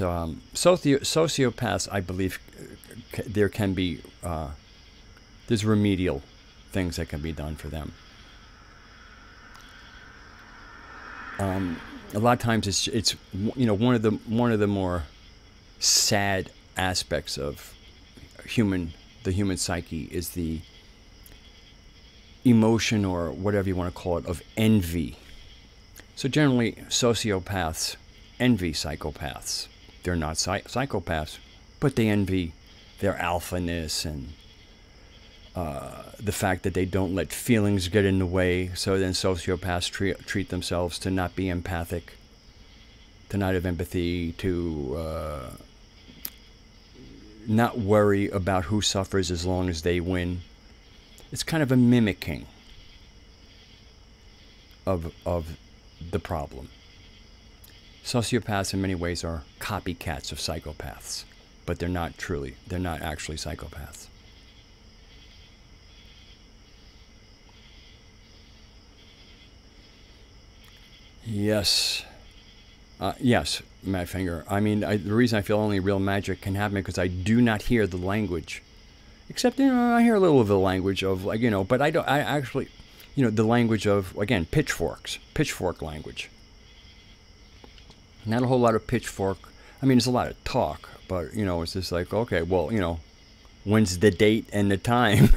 I believe, there can be, there's remedial things that can be done for them. A lot of times it's you know, one of the more sad aspects of the human psyche is the emotion, or whatever you want to call it, of envy. So generally, sociopaths envy psychopaths. They're not psychopaths, but they envy their alphaness and the fact that they don't let feelings get in the way. So then sociopaths treat themselves to not be empathic, to not have empathy, to not worry about who suffers as long as they win. It's kind of a mimicking of the problem. Sociopaths in many ways are copycats of psychopaths, but they're not actually psychopaths. Yes. Yes, Mad Finger. I mean, the reason I feel only real magic can happen because I do not hear the language. Except, you know, I hear a little of the language of, like, you know, but I actually, you know, the language of, again, pitchfork language. Not a whole lot of pitchfork. I mean, there's a lot of talk, but, you know, it's just like, okay, well, you know, when's the date and the time?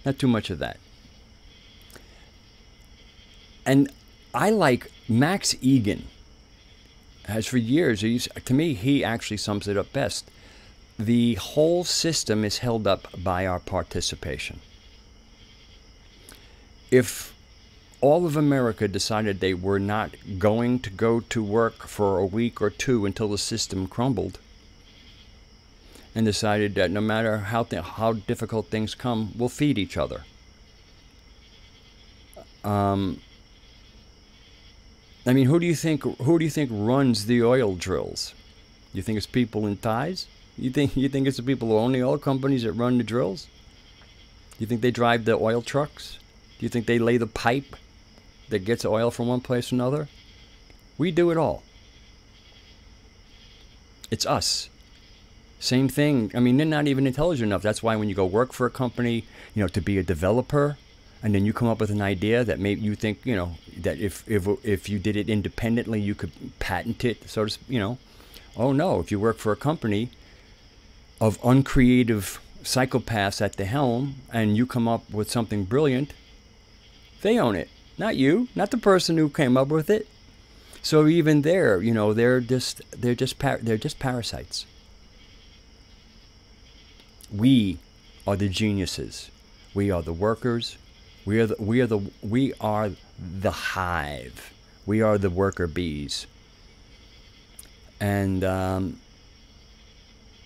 Not too much of that. And I like Max Egan. Has for years, to me, he actually sums it up best. The whole system is held up by our participation. If all of America decided they were not going to go to work for a week or two until the system crumbled, and decided that no matter how difficult things come, we'll feed each other. I mean, who do you think runs the oil drills? You think it's people in ties? You think it's the people who own the oil companies that run the drills? You think they drive the oil trucks? Do you think they lay the pipe that gets oil from one place to another? We do it all. It's us. Same thing. I mean, they're not even intelligent enough. That's why when you go work for a company, you know, to be a developer, and then you come up with an idea that maybe you think, you know, that if you did it independently, you could patent it, so to, you know. Oh no, if you work for a company of uncreative psychopaths at the helm, and you come up with something brilliant, they own it. Not you, not the person who came up with it. So even there, you know, they're just parasites. We are the geniuses. We are the workers. We are the hive. We are the worker bees. And the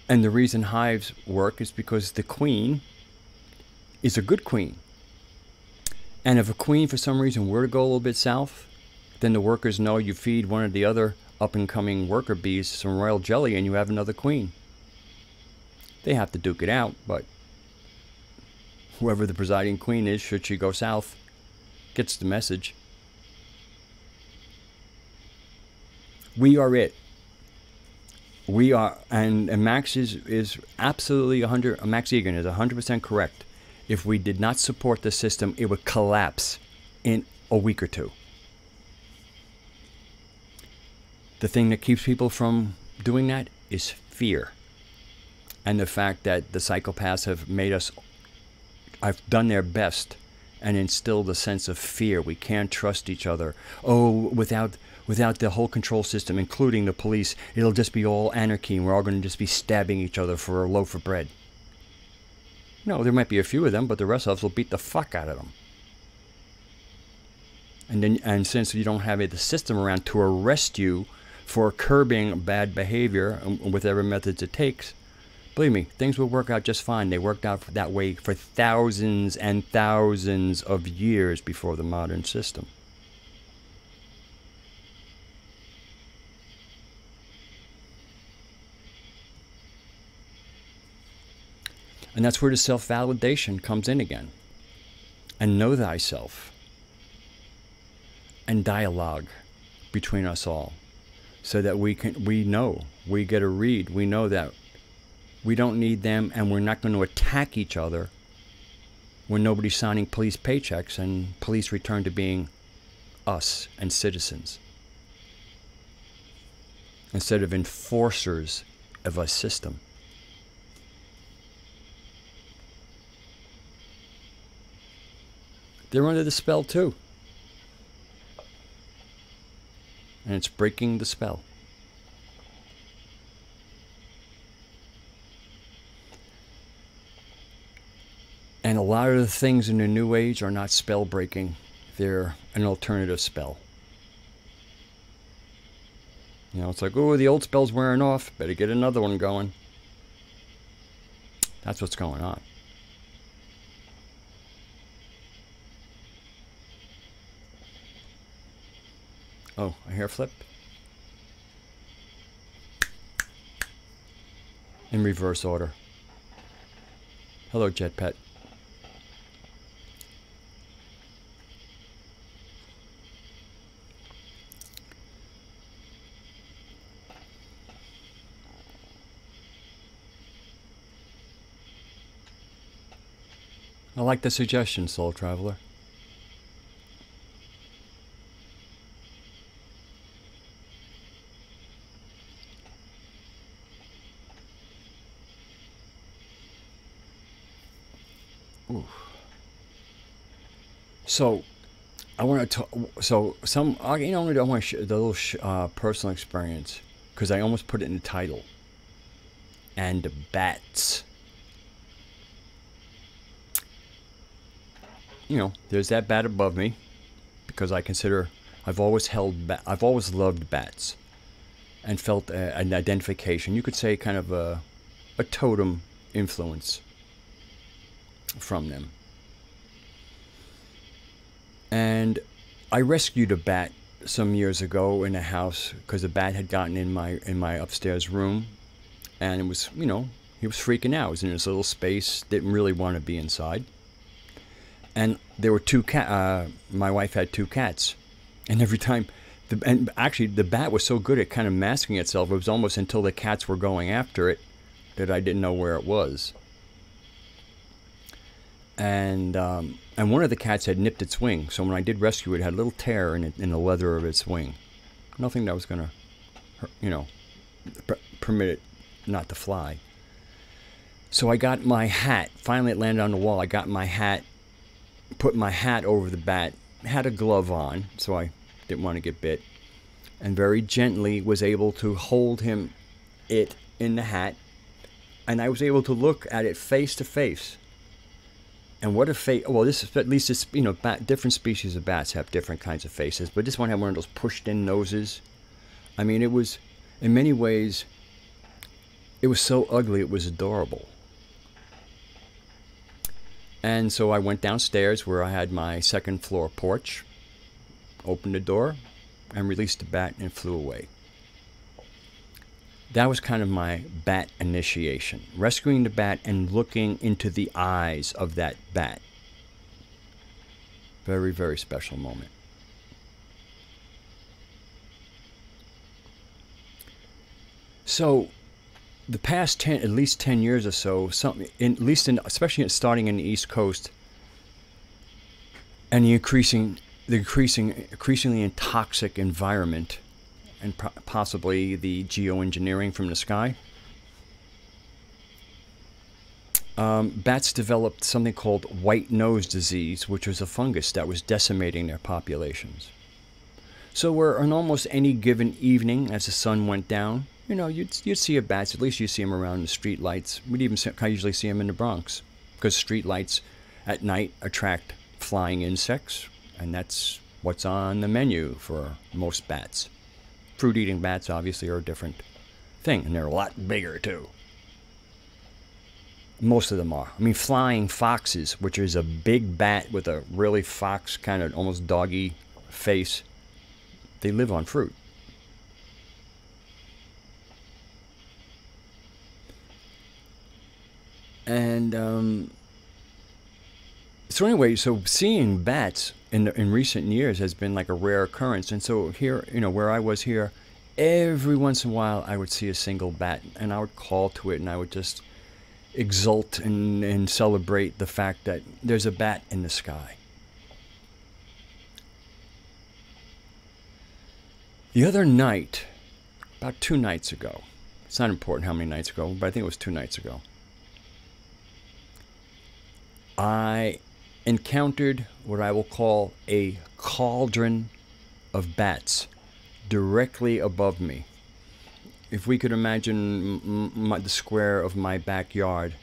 reason hives work is because the queen is a good queen. And if a queen, for some reason, were to go a little bit south, then the workers know you feed one of the other up-and-coming worker bees some royal jelly and you have another queen. They have to duke it out, but whoever the presiding queen is, should she go south, gets the message. We are it. We are, and Max is absolutely Max Egan is 100% correct. If we did not support the system, it would collapse in a week or two. The thing that keeps people from doing that is fear. And the fact that the psychopaths have done their best and instilled a sense of fear. We can't trust each other. Oh, without the whole control system, including the police, it'll just be all anarchy and we're all going to just be stabbing each other for a loaf of bread. No, there might be a few of them, but the rest of us will beat the fuck out of them. And since you don't have the system around to arrest you for curbing bad behavior with whatever methods it takes, believe me, things will work out just fine. They worked out that way for thousands and thousands of years before the modern system. And that's where the self-validation comes in again. And know thyself. And dialogue between us all. So that we know, we get a read, we know that we don't need them, and we're not going to attack each other when nobody's signing police paychecks and police return to being us and citizens, instead of enforcers of a system. They're under the spell too. And it's breaking the spell. And a lot of the things in the New Age are not spell breaking. They're an alternative spell. You know, it's like, oh, the old spell's wearing off. Better get another one going. That's what's going on. Oh, a hair flip. In reverse order. Hello, Jet Pet. I like the suggestion, Soul Traveler. Ooh. So, I want to talk. So, you know, I want to share the little personal experience because I almost put it in the title. And bats. You know, there's that bat above me because I consider I've always loved bats and felt an identification. You could say kind of a totem influence from them. And I rescued a bat some years ago in a house because the bat had gotten in my upstairs room, and it was, you know, he was freaking out. He was in this little space, didn't really want to be inside. And there were two my wife had two cats, and every time, and actually the bat was so good at kind of masking itself. It was almost until the cats were going after it that I didn't know where it was. And one of the cats had nipped its wing, so when I did rescue it, it had a little tear in the leather of its wing. Nothing that was gonna, you know, permit it not to fly. So I got my hat. Finally, it landed on the wall. I got my hat. Put my hat over the bat, had a glove on, so I didn't want to get bit, and very gently was able to hold it in the hat, and I was able to look at it face to face. And what a face! Well, this is, at least it's, you know, different species of bats have different kinds of faces, but this one had one of those pushed-in noses. I mean, it was, in many ways, it was so ugly it was adorable. And so I went downstairs where I had my second floor porch, opened the door, and released the bat and flew away. That was kind of my bat initiation. Rescuing the bat and looking into the eyes of that bat. Very, very special moment. So, the past at least 10 years or so, especially starting in the East Coast, and the increasingly toxic environment, and possibly the geoengineering from the sky, bats developed something called white nose disease, which was a fungus that was decimating their populations. So where on almost any given evening, as the sun went down, you know, you'd see a bats. At least you see them around the street lights. We'd even usually see them in the Bronx, because street lights at night attract flying insects, and that's what's on the menu for most bats. Fruit-eating bats obviously are a different thing, and they're a lot bigger too. Most of them are. I mean, flying foxes, which is a big bat with a really fox kind of almost doggy face, they live on fruit. And so anyway, so seeing bats in recent years has been like a rare occurrence. And so here, you know, where I was here, every once in a while I would see a single bat, and I would call to it, and I would just exult and celebrate the fact that there's a bat in the sky. The other night, about 2 nights ago, it's not important how many nights ago, but I think it was 2 nights ago, I encountered what I will call a cauldron of bats directly above me. If we could imagine the square of my backyard,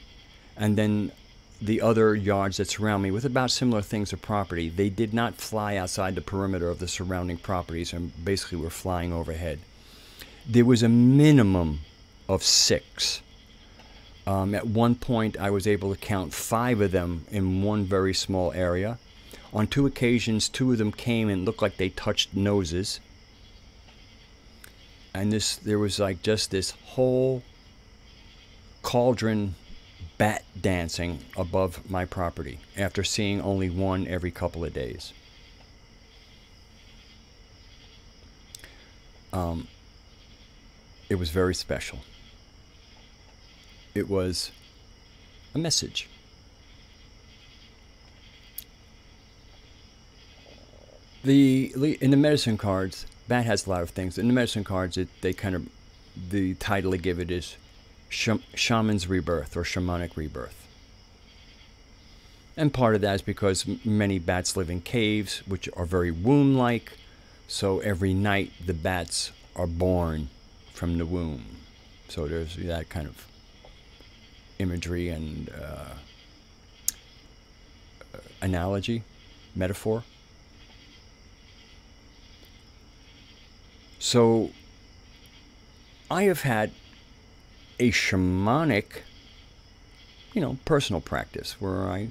and then the other yards that surround me with about similar things of property, they did not fly outside the perimeter of the surrounding properties and basically were flying overhead. There was a minimum of 6. At one point, I was able to count 5 of them in one very small area. On 2 occasions, 2 of them came and looked like they touched noses. And there was like just this whole cauldron bat dancing above my property after seeing only one every couple of days. It was very special. It was a message. In the medicine cards, bat has a lot of things. In the medicine cards, the title they give it is Shaman's Rebirth or Shamanic Rebirth. And part of that is because many bats live in caves, which are very womb-like. So every night the bats are born from the womb. So there's that kind of imagery and analogy, metaphor. So I have had a shamanic, personal practice where I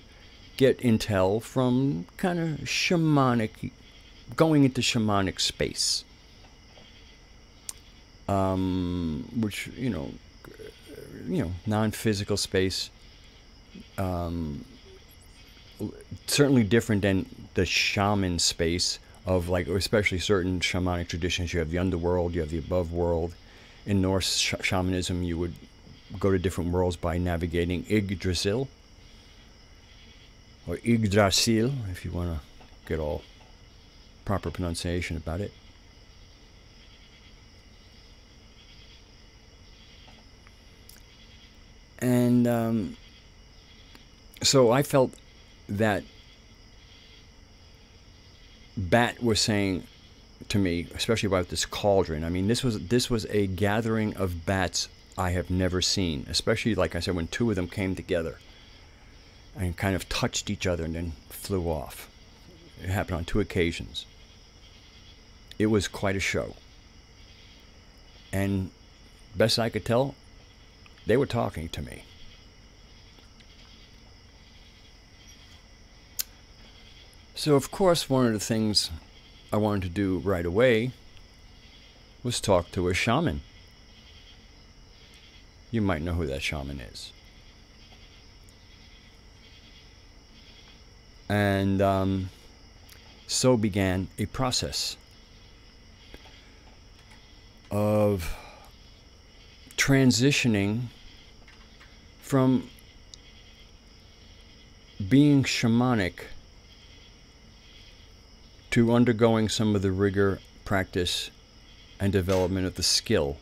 get intel from kind of shamanic, going into shamanic space, which, non-physical space, certainly different than the shaman space of, like, especially certain shamanic traditions. You have the underworld, you have the above world. In Norse shamanism, you would go to different worlds by navigating Yggdrasil, or Yggdrasil, if you want to get all proper pronunciation about it. And so I felt that Bat was saying to me, especially about this cauldron. I mean, this was a gathering of bats I have never seen, especially, like I said, when 2 of them came together and kind of touched each other and then flew off. It happened on 2 occasions. It was quite a show. And best I could tell, they were talking to me. So, of course, one of the things I wanted to do right away was talk to a shaman. You might know who that shaman is. And so began a process of transitioning from being shamanic to undergoing some of the rigor, practice, and development of the skill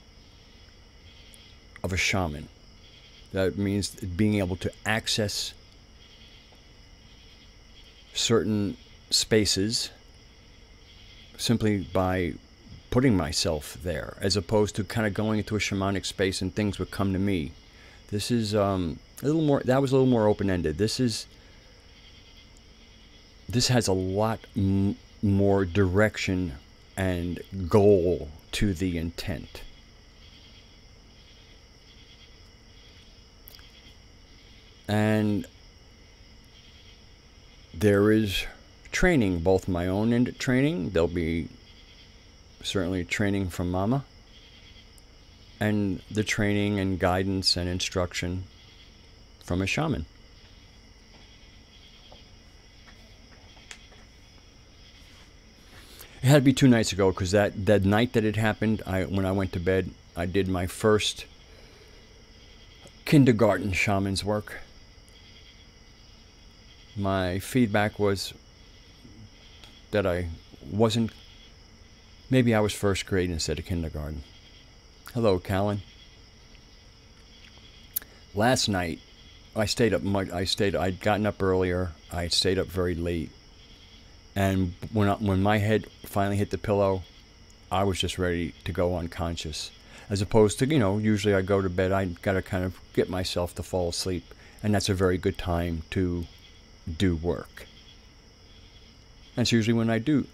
of a shaman. That means being able to access certain spaces simply by putting myself there, as opposed to kind of going into a shamanic space and things would come to me. This is a little more, that was a little more open-ended. This has a lot more direction and goal to the intent. And there is training, both my own and training. There'll be certainly training from Mama, and the training and guidance and instruction from a shaman. It had to be 2 nights ago, because that night that it happened, when I went to bed, I did my first kindergarten shaman's work. My feedback was that I wasn't, maybe I was first grade instead of kindergarten. Hello, Callan. Last night, I'd gotten up earlier, I stayed up very late. And when my head finally hit the pillow, I was just ready to go unconscious. As opposed to, usually I go to bed, I got to kind of get myself to fall asleep. And that's a very good time to do work. That's usually when I do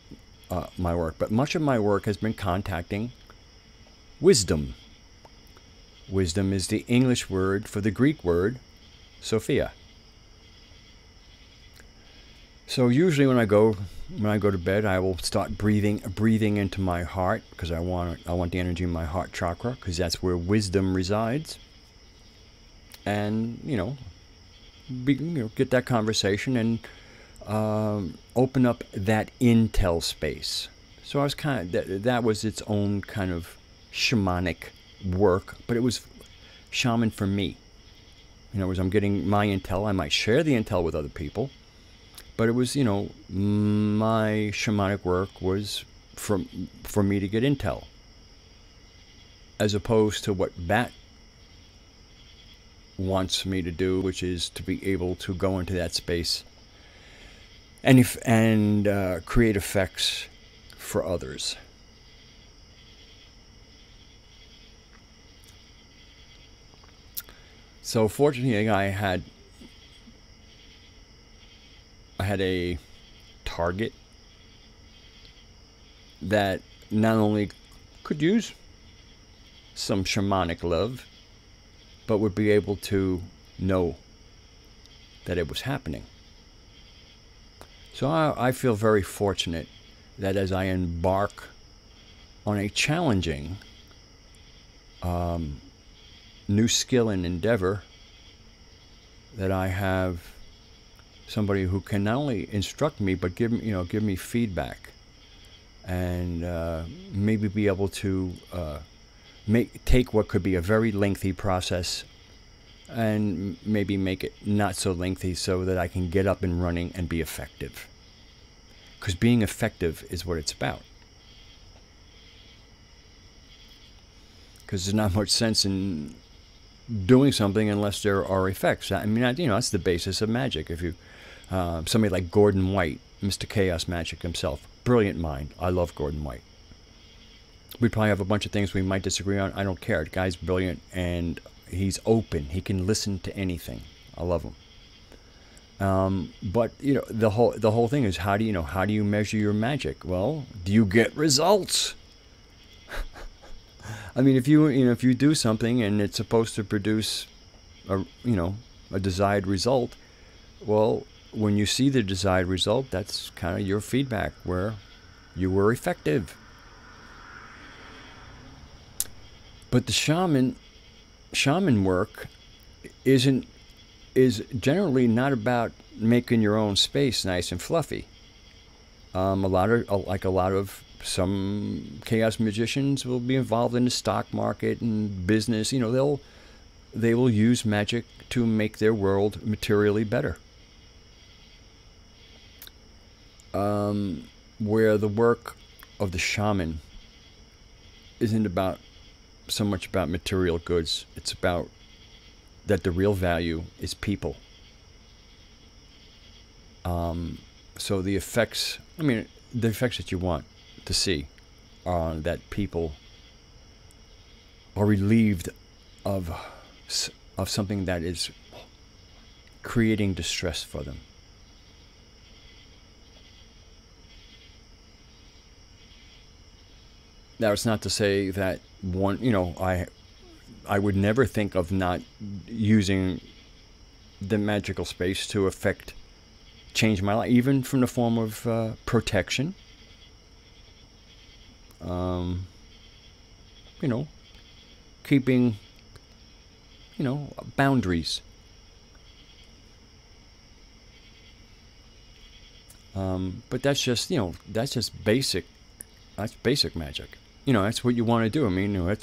my work. But much of my work has been contacting wisdom. Wisdom is the English word for the Greek word, Sophia. So usually when I go to bed, I will start breathing into my heart, because I want the energy in my heart chakra, because that's where wisdom resides. And get that conversation and open up that intel space. So I was that was its own kind of shamanic work, but it was shaman for me. As I'm getting my intel, I might share the intel with other people. But it was, my shamanic work was for me to get intel, as opposed to what Bat wants me to do, which is to be able to go into that space and create effects for others. So fortunately, I had a target that not only could use some shamanic love, but would be able to know that it was happening. So I feel very fortunate that as I embark on a challenging new skill and endeavor, that I have somebody who can not only instruct me, but give me feedback, and maybe be able to take what could be a very lengthy process and maybe make it not so lengthy, so that I can get up and running and be effective. Because being effective is what it's about. Because there's not much sense in doing something unless there are effects. I mean, that's the basis of magic. If you somebody like Gordon White, Mr. Chaos Magic himself, brilliant mind. I love Gordon White. We probably have a bunch of things we might disagree on. I don't care. The guy's brilliant, and he's open. He can listen to anything. I love him. But the whole thing is, how do you measure your magic? Well, do you get results? I mean, if you do something and it's supposed to produce a desired result, well, when you see the desired result, that's kind of your feedback where you were effective. But the shaman work is generally not about making your own space nice and fluffy. Some chaos magicians will be involved in the stock market and business. They will use magic to make their world materially better. Where the work of the shaman isn't so much about material goods. It's about that the real value is people. So the effects that you want to see are that people are relieved of something that is creating distress for them. Now, it's not to say that one, I would never think of not using the magical space to change my life, even from the form of protection. Keeping, boundaries. But that's just, basic. That's basic magic. That's what you want to do. I mean,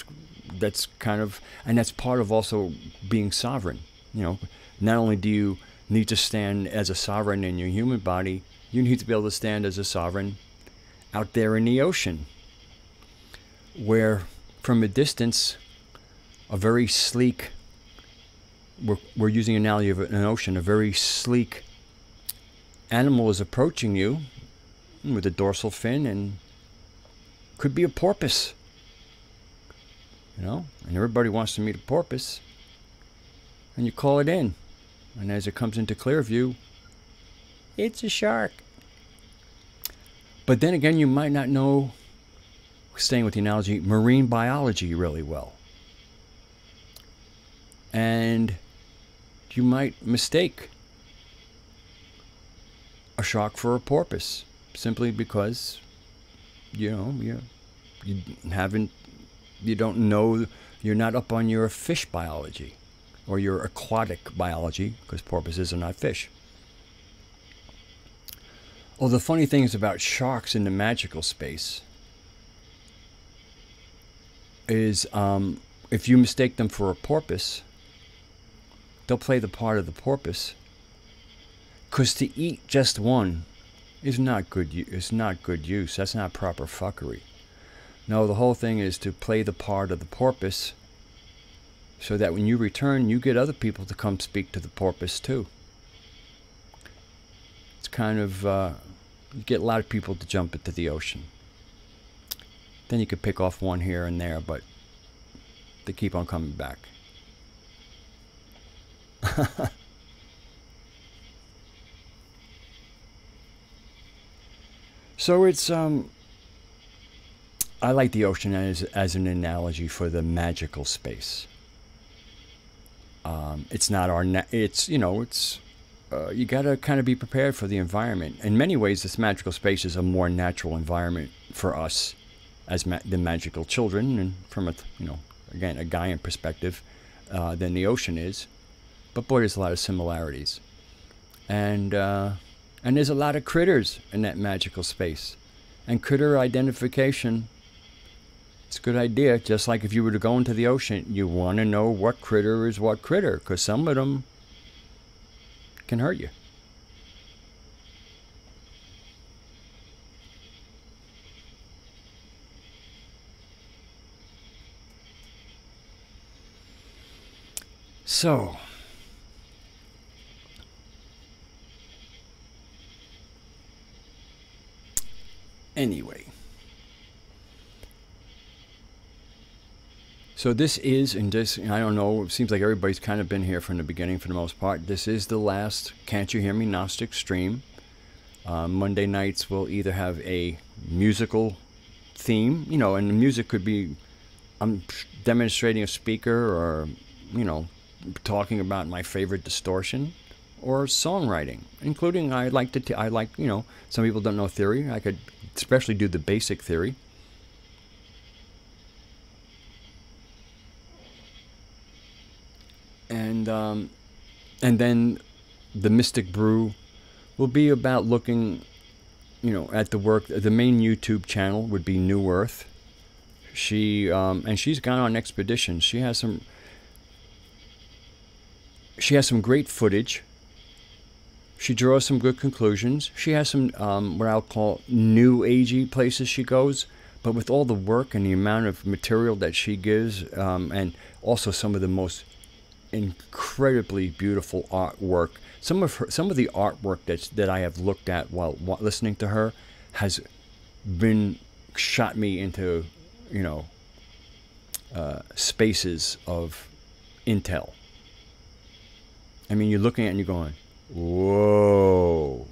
that's kind of, and that's part of also being sovereign. Not only do you need to stand as a sovereign in your human body, you need to be able to stand as a sovereign out there in the ocean, where from a distance, a very sleek, we're using an analogy of an ocean, a very sleek animal is approaching you with a dorsal fin, and could be a porpoise, and everybody wants to meet a porpoise, and you call it in, and as it comes into clear view, it's a shark. But then again, you might not know, staying with the analogy, marine biology really well, and you might mistake a shark for a porpoise simply because you don't know, you're not up on your fish biology or your aquatic biology, because porpoises are not fish. Well, the funny thing is about sharks in the magical space is if you mistake them for a porpoise, they'll play the part of the porpoise, because to eat just one is not good. It's not good use. That's not proper fuckery. No, the whole thing is to play the part of the porpoise, so that when you return, you get other people to come speak to the porpoise too. It's kind of you get a lot of people to jump into the ocean. Then you could pick off one here and there, but they keep on coming back. So it's I like the ocean as an analogy for the magical space. It's not our it's you gotta kind of be prepared for the environment. In many ways, this magical space is a more natural environment for us as the magical children, and from a again a Gaian perspective, than the ocean is. But boy, there's a lot of similarities, and there's a lot of critters in that magical space, and critter identification. It's a good idea. Just like if you were to go into the ocean, you want to know what critter is what critter, because some of them can hurt you. So, anyway. So this is, and this, I don't know, it seems like everybody's kind of been here from the beginning for the most part. This is the last Can't You Hear Me Gnostic stream. Monday nights we'll either have a musical theme, and the music could be, I'm demonstrating a speaker, or, talking about my favorite distortion, or songwriting, including I like, some people don't know theory. I could especially do the basic theory. And then the Mystic Brew will be about looking, at the work. The main YouTube channel would be New Earth. And she's gone on expeditions. She has some great footage. She draws some good conclusions. She has some what I'll call new agey places she goes. But with all the work and the amount of material that she gives, and also some of the most incredibly beautiful artwork. Some of the artwork that I have looked at while listening to her has been shot me into, spaces of intel. I mean, you're looking at it and you're going, whoa.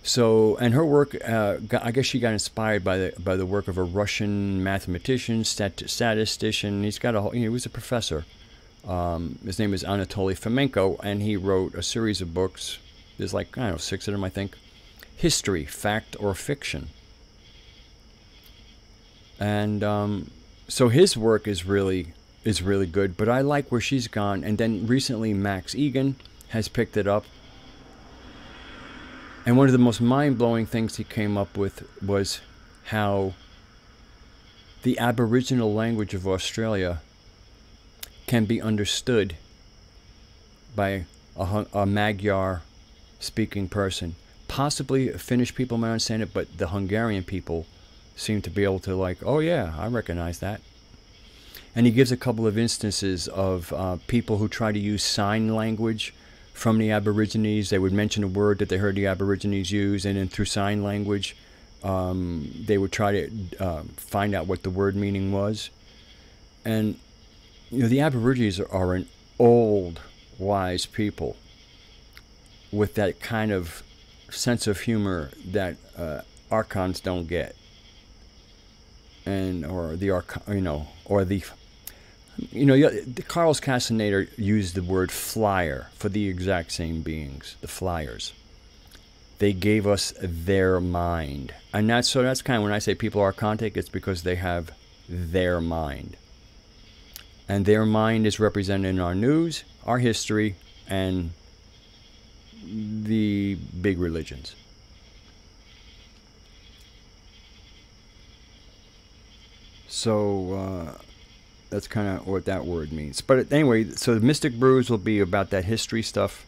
So, and her work, I guess she got inspired by the work of a Russian mathematician, statistician. He was a professor. His name is Anatoly Fomenko, and he wrote a series of books. There's like, I don't know, 6 of them, I think. History, Fact or Fiction. And so his work is really good, but I like where she's gone. And then recently Max Egan has picked it up. And one of the most mind-blowing things he came up with was how the Aboriginal language of Australia can be understood by a Magyar-speaking person. Possibly Finnish people might understand it, but the Hungarian people seem to be able to, like, oh yeah, I recognize that. And he gives a couple of instances of people who try to use sign language from the Aborigines. They would mention a word that they heard the Aborigines use, and then through sign language, they would try to find out what the word meaning was. And you know, the Aborigines are an old, wise people with that kind of sense of humor that archons don't get, and Carlos Castaneda used the word flyer for the exact same beings, the flyers. They gave us their mind, and that's kind of when I say people are archontic, it's because they have their mind. And their mind is represented in our news, our history, and the big religions. So that's kind of what that word means. But anyway, so the Mystic Brews will be about that history stuff.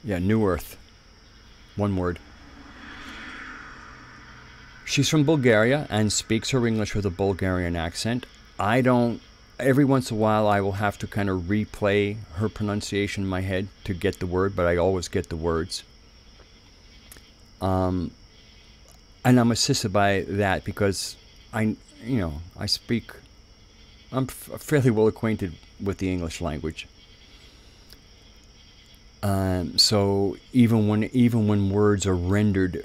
Yeah, New Earth. One word. She's from Bulgaria and speaks her English with a Bulgarian accent. Every once in a while I will have to kind of replay her pronunciation in my head to get the word, but I always get the words. And I'm assisted by that because I'm fairly well acquainted with the English language. So even when words are rendered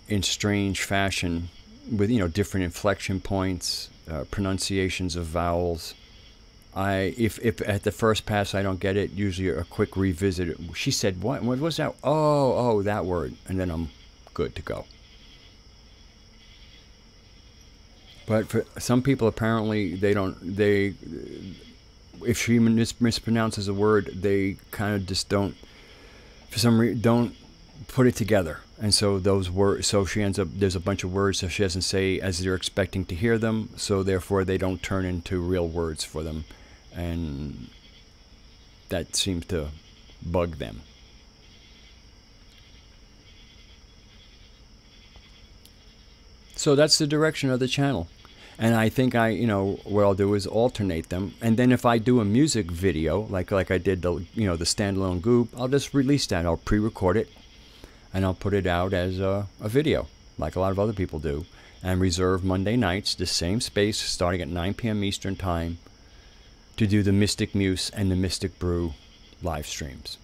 in strange fashion, with different inflection points, pronunciations of vowels, if at the first pass I don't get it, usually a quick revisit. She said, "What was that? Oh, that word," and then I'm good to go. But for some people, apparently, if she mispronounces a word, they kind of just don't, for some reason, don't put it together. And so those words, so she ends up, there's a bunch of words that she doesn't say as they're expecting to hear them, so therefore they don't turn into real words for them. And that seems to bug them. So that's the direction of the channel. And I think what I'll do is alternate them. And then if I do a music video, like I did the standalone Goop, I'll just release that. I'll pre-record it and I'll put it out as a video, like a lot of other people do. And reserve Monday nights, the same space, starting at 9 p.m. Eastern Time, to do the Mystic Muse and the Mystic Brew live streams.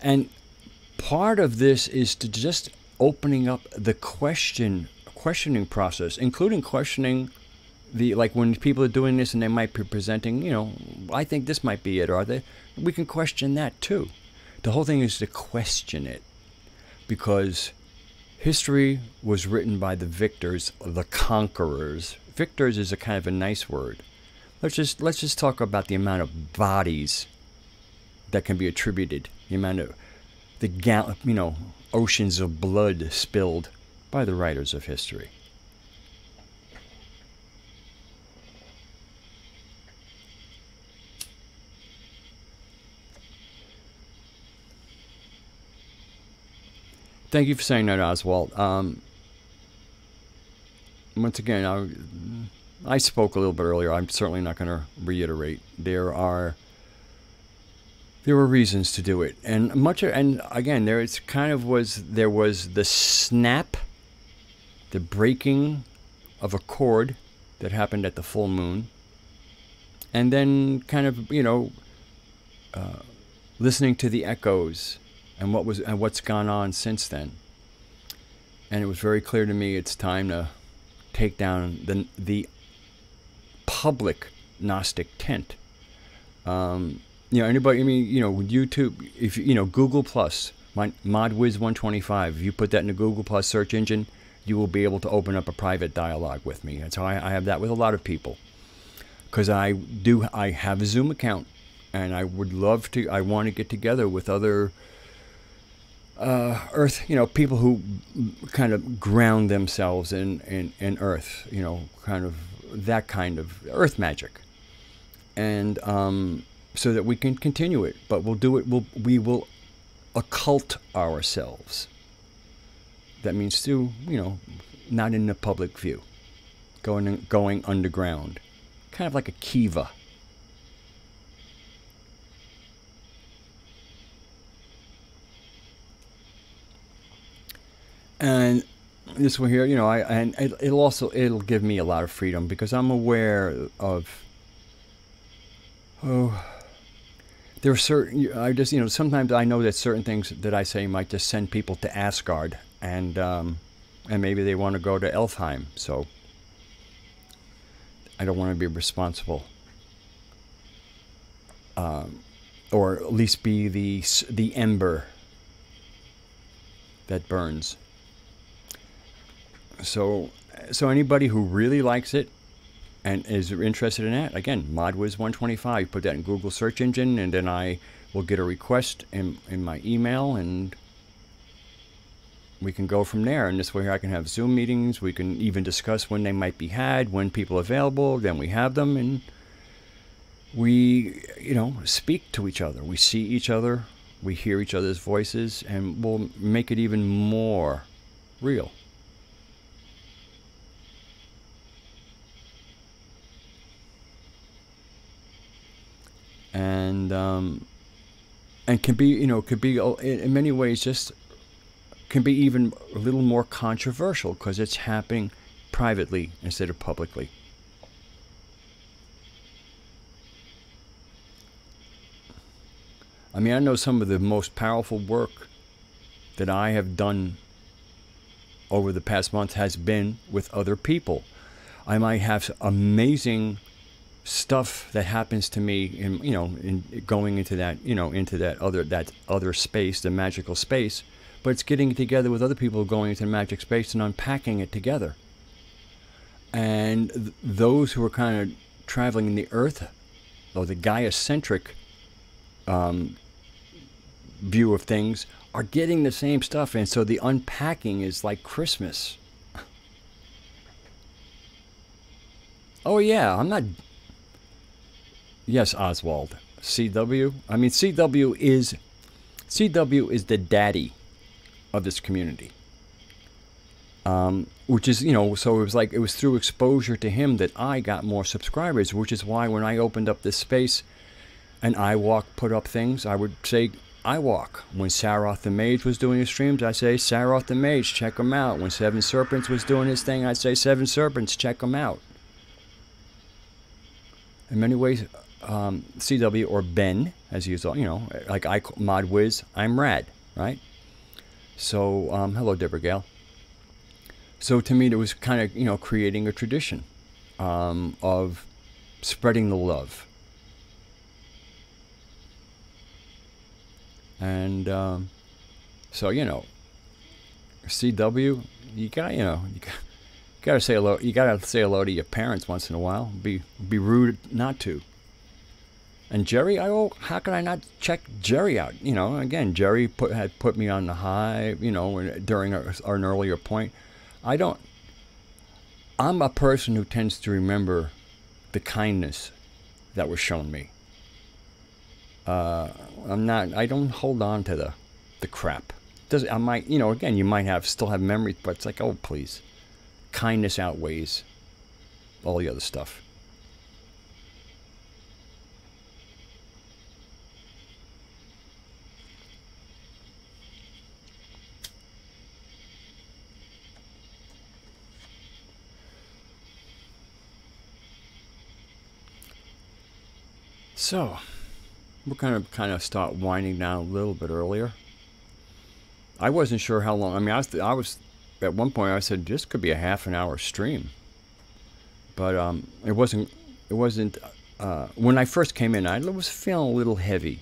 And part of this is to just opening up the questioning process, including questioning like when people are doing this and they might be presenting, I think this might be it, we can question that too. The whole thing is to question it, because history was written by the victors, the conquerors. Victors is a kind of a nice word. Let's just talk about the amount of bodies that can be attributed, the amount of oceans of blood spilled by the writers of history. Thank you for saying that, Oswald. Once again, I spoke a little bit earlier. I'm certainly not going to reiterate. There were reasons to do it, and again, there was the snap, the breaking of a chord that happened at the full moon, and then kind of, you know, listening to the echoes and what's gone on since then. And it was very clear to me it's time to take down the public Gnostic tent. You know, anybody, I mean, you know, YouTube, if you know, Google Plus, ModWiz125, if you put that in the Google Plus search engine, you will be able to open up a private dialogue with me. And so I have that with a lot of people, because I have a Zoom account, and I would love to, I want to get together with other earth, you know, people who kind of ground themselves in earth, you know, kind of that kind of earth magic. And so that we can continue it, but we'll do it, we will occult ourselves. That means to, you know, not in the public view, going underground, kind of like a kiva. And this one here, you know, it'll give me a lot of freedom, because I'm aware of, there are certain, I just, you know, sometimes I know that certain things that I say might just send people to Asgard, and maybe they want to go to Elfheim, so I don't want to be responsible, or at least be the ember that burns. So anybody who really likes it and is interested in that, again, ModWiz125, put that in Google search engine, and then I will get a request in my email, and we can go from there. And this way I can have Zoom meetings. We can even discuss when they might be had, when people are available, then we have them, and we, you know, speak to each other. We see each other, we hear each other's voices, and we'll make it even more real. And can be, you know, could be in many ways just can be even a little more controversial, because it's happening privately instead of publicly. I mean, I know some of the most powerful work that I have done over the past month has been with other people. I might have amazing stuff that happens to me in, you know, in going into that, you know, into that other space, the magical space, but it's getting together with other people going into the magic space and unpacking it together. And those who are kind of traveling in the earth, or the Gaia-centric view of things, are getting the same stuff, and so the unpacking is like Christmas. Oh yeah, I'm not. Yes, Oswald. CW. I mean, CW is the daddy of this community. Which is, you know, so it was through exposure to him that I got more subscribers, which is why when I opened up this space and iWalk put up things, I would say iWalk. When Saroth the Mage was doing his streams, I'd say Saroth the Mage, check him out. When Seven Serpents was doing his thing, I'd say Seven Serpents, check him out. In many ways, CW, or Ben, as you saw, you know, like ModWiz, I'm Rad, right? So, hello, Deborah Gale. So to me, it was kind of, you know, creating a tradition of spreading the love. And so, you know, CW, you got, you know, you gotta say hello. You gotta say hello to your parents once in a while. Be rude not to. And Jerry, how can I not check Jerry out? You know, again, Jerry had put me on the high, you know, during an earlier point. I'm a person who tends to remember the kindness that was shown me. I don't hold on to the crap. I might, you know, again, you might still have memories, but it's like, oh, please. Kindness outweighs all the other stuff. So, we're kind of start winding down a little bit earlier. I wasn't sure how long. I mean, I was at one point I said this could be a half an hour stream, but it wasn't. It wasn't. When I first came in, I was feeling a little heavy,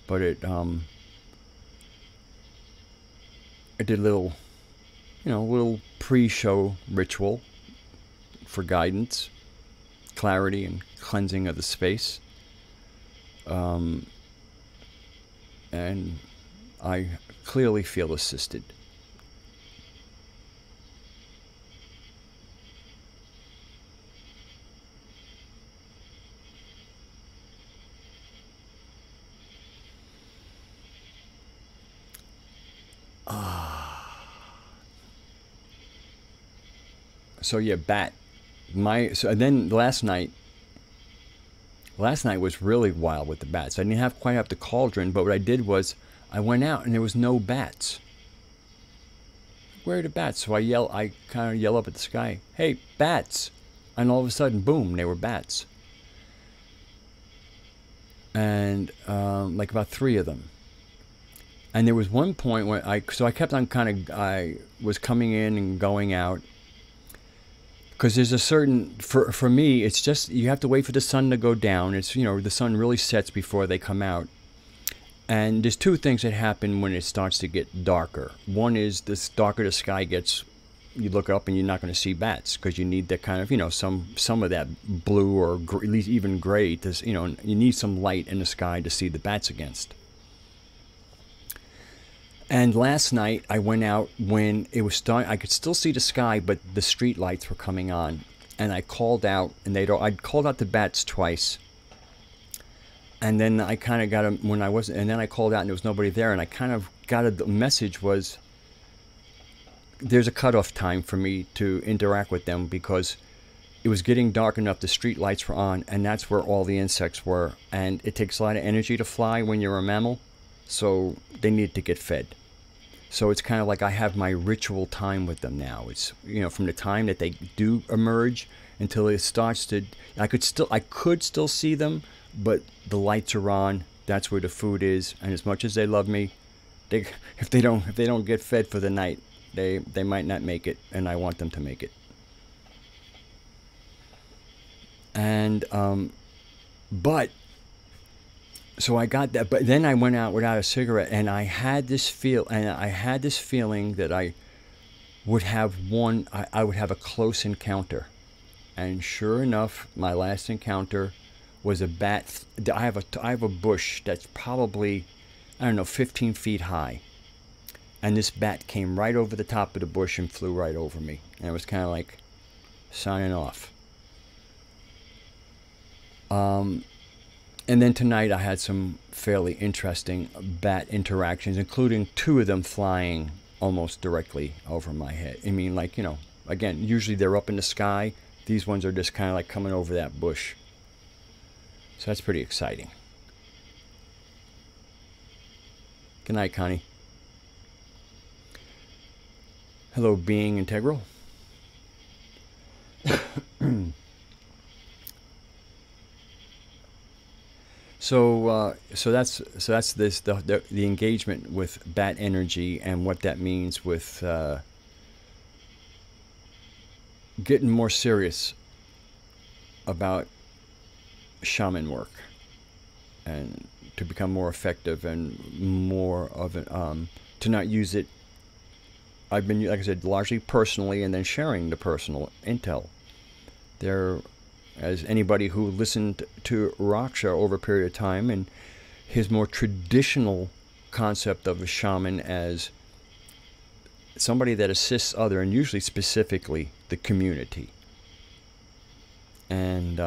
but I did a little, little pre-show ritual for guidance, clarity, and cleansing of the space. And I clearly feel assisted. So yeah, bat. So then last night was really wild with the bats. I didn't quite have the cauldron, but what I did was I went out and there was no bats. Where are the bats? So I kind of yell up at the sky, "Hey, bats!" And all of a sudden, boom, they were bats. And like about 3 of them. And there was one point where I kept on I was coming in and going out. Because there's a certain, for me, it's just, you have to wait for the sun to go down. It's, the sun really sets before they come out. And there's 2 things that happen when it starts to get darker. One is, this darker the sky gets, you look up and you're not going to see bats, because you need that kind of, some of that blue or at least even gray, to, you need some light in the sky to see the bats against. And last night I went out when it was starting. I could still see the sky, but the street lights were coming on. And I called out, and I'd called out the bats twice. And then I kind of got them when I wasn't. And then I called out, and there was nobody there. And I kind of got the message was there's a cutoff time for me to interact with them, because it was getting dark enough. The street lights were on, and that's where all the insects were. And it takes a lot of energy to fly when you're a mammal, so they need to get fed. So it's kind of like I have my ritual time with them now. It's, from the time that they do emerge until it starts to, I could still see them, but the lights are on. That's where the food is. And as much as they love me, if they don't get fed for the night, they might not make it, and I want them to make it. And so I got that, but then I went out without a cigarette, and I had this feeling that I would have I would have a close encounter. And sure enough, my last encounter was a bat. I have a bush that's probably, 15 feet high. And this bat came right over the top of the bush and flew right over me. And it was kind of like signing off. And then tonight I had some fairly interesting bat interactions, including 2 of them flying almost directly over my head. I mean, like, again, usually they're up in the sky. These ones are just kind of like coming over that bush. So that's pretty exciting. Good night, Connie. Hello, being integral. So that's the engagement with bat energy, and what that means with getting more serious about shaman work, and to become more effective and more of an to not use it. I've been, like I said, largely personally, and then sharing the personal intel. As anybody who listened to Raksha over a period of time, and his more traditional concept of a shaman as somebody that assists other, and usually specifically the community. And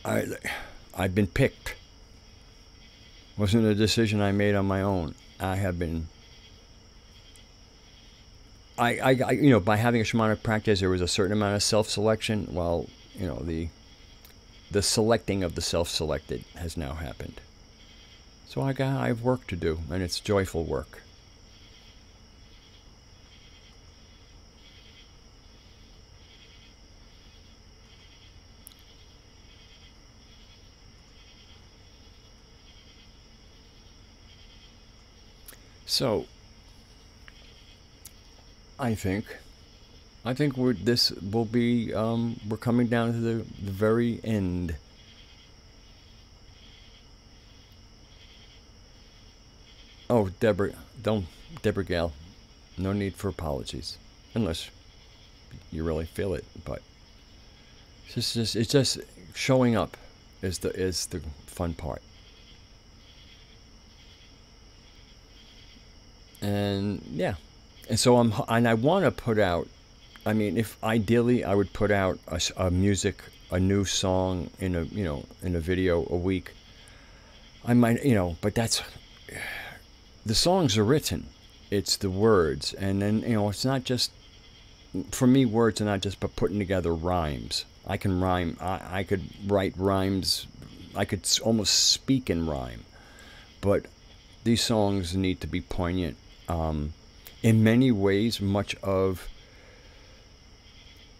I've been picked. Wasn't a decision I made on my own. I have been. By having a shamanic practice, there was a certain amount of self-selection. Well, the selecting of the self-selected has now happened. So I have work to do, and it's joyful work. So I think this will be we're coming down to the very end. Oh, Deborah Gale, no need for apologies, unless you really feel it. But it's just showing up is the fun part. And yeah, and so I want to put out. I mean, if ideally I would put out a new song in a video a week. I might, but that's, the songs are written. It's the words, and then it's not just, for me, words are not just but putting together rhymes. I can rhyme. I could write rhymes. I could almost speak in rhyme, but these songs need to be poignant. In many ways, much of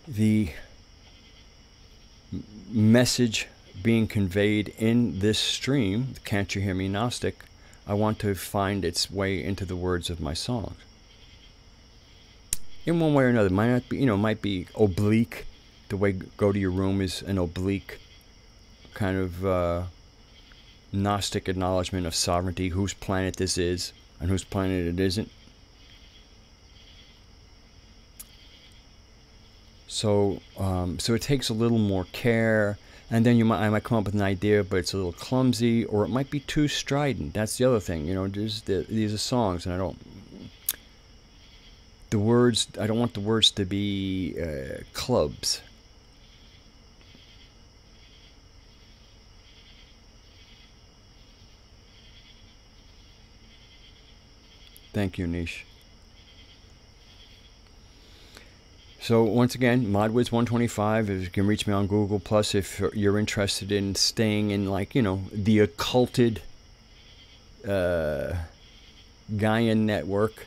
the message being conveyed in this stream, Can't You Hear Me Gnostic, I want to find its way into the words of my songs. In one way or another. It might not be, might be oblique. The way Go to Your Room is an oblique kind of Gnostic acknowledgement of sovereignty, whose planet this is and whose planet it isn't. So it takes a little more care, and then I might come up with an idea, but it's a little clumsy, or it might be too strident. That's the other thing, these are songs, and I don't want the words to be clubs. Thank you, Nish. So once again, ModWiz125. You can reach me on Google Plus if you're interested in staying in, like, the occulted Gaian network.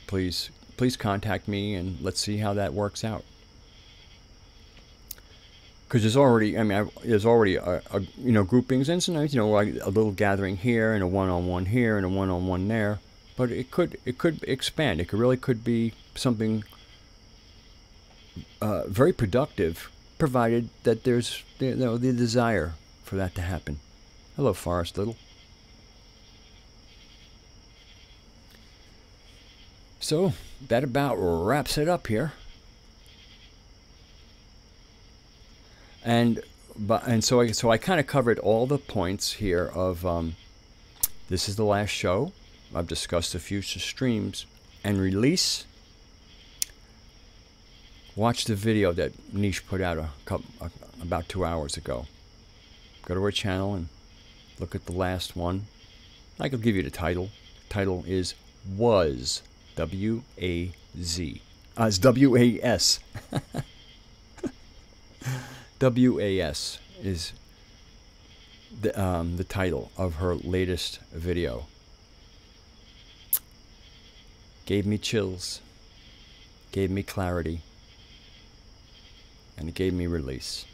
Please contact me, and let's see how that works out. Because there's already, groupings, and sometimes, like a little gathering here, and a one-on-one here, and a one-on-one there. But it could expand. It really could be something very productive, provided that there's the desire for that to happen. Hello, Forrest Little. So that about wraps it up here. And so I kind of covered all the points here of this is the last show. I've discussed the future streams and release. Watch the video that Nish put out about 2 hours ago. Go to her channel and look at the last one. I could give you the title. The title is Was, W-A-Z. It's W-A-S. W-A-S is the title of her latest video. Gave me chills, gave me clarity, and it gave me release.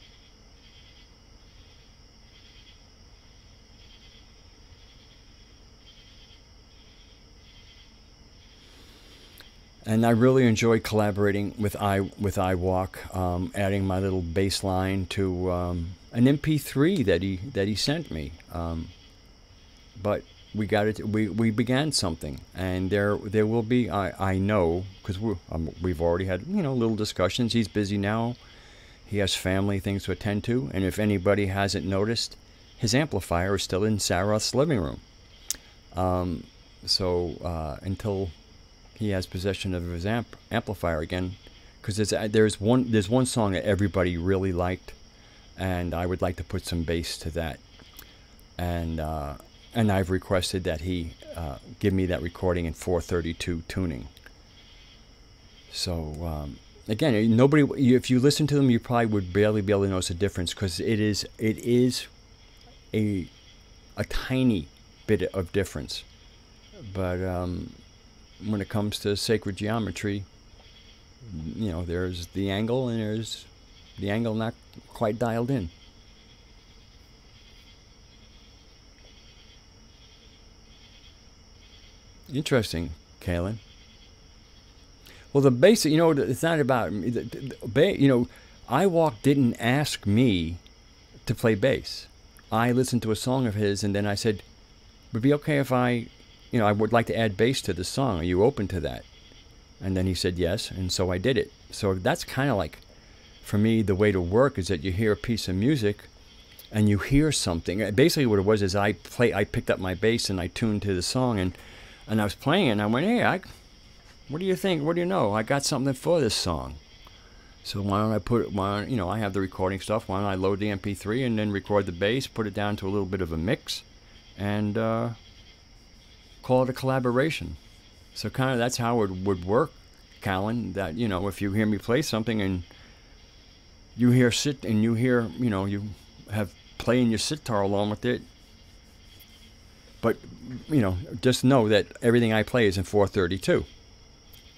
And I really enjoy collaborating with iWalk, adding my little bass line to an MP3 that he sent me. But we got it. We began something, and there will be. I know, because we've already had little discussions. He's busy now. He has family things to attend to, and if anybody hasn't noticed, his amplifier is still in Sarah's living room. So until he has possession of his amplifier again, because there's one song that everybody really liked, and I would like to put some bass to that, and I've requested that he give me that recording in 432 tuning. So again, if you listen to them, you probably would barely be able to notice a difference, because it is a tiny bit of difference, but when it comes to sacred geometry, there's the angle, and there's the angle not quite dialed in. Interesting, Kaylin. Well, the basic, you know, it's not about, you know, iWalk didn't ask me to play bass. I listened to a song of his, and then I said, would it be okay if I, you know, I would like to add bass to the song. Are you open to that? And then he said yes, and so I did it. So that's kind of like, for me, the way to work is that you hear a piece of music, and you hear something. Basically what it was is I picked up my bass, and I tuned to the song, and I was playing it, and I went, hey, what do you think? What do you know? I got something for this song. So why don't I you know, I have the recording stuff. Why don't I load the MP3 and then record the bass, put it down to a little bit of a mix, and call it a collaboration. So kind of that's how it would work, Callan. That, you know, if you hear me play something and you hear you know, you have playing your sitar along with it. But, you know, just know that everything I play is in 432.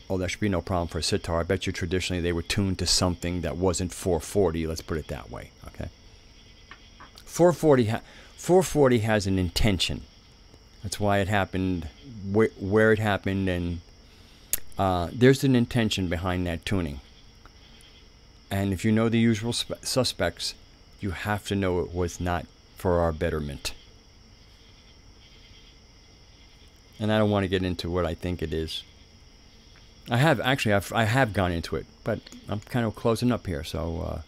Oh, that should be no problem for a sitar. I bet you traditionally they were tuned to something that wasn't 440. Let's put it that way. Okay. 440 has an intention. That's why it happened, where it happened, and there's an intention behind that tuning. And if you know the usual suspects, you have to know it was not for our betterment. And I don't want to get into what I think it is. I have gone into it, but I'm kind of closing up here, so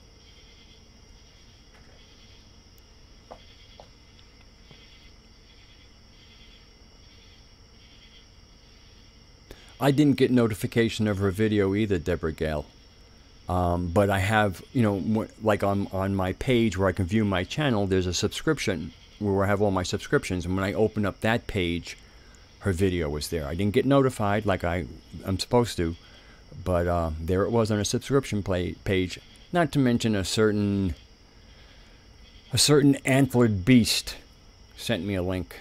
I didn't get notification of her video either, Deborah Gale. But I have, you know, like on my page where I can view my channel, there's a subscription where I have all my subscriptions, and when I open up that page, her video was there. I didn't get notified like I'm supposed to, but there it was on a subscription page. Not to mention a certain antlered beast sent me a link.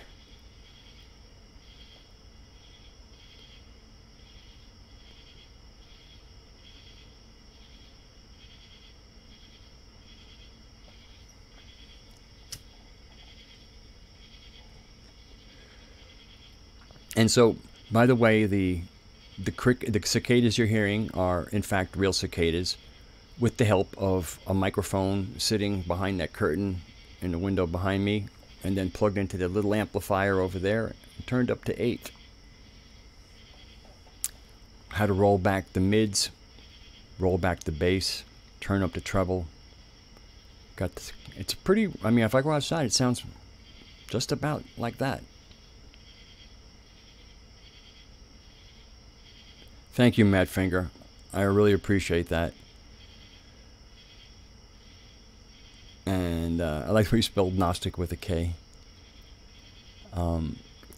And so, by the way, the cicadas you're hearing are in fact real cicadas, with the help of a microphone sitting behind that curtain in the window behind me, and then plugged into the little amplifier over there, and turned up to 8. How to roll back the mids, roll back the bass, turn up the treble. It's pretty. I mean, if I go outside, it sounds just about like that. Thank you, Madfinger. I really appreciate that. And I like how you spelled Gnostic with a K.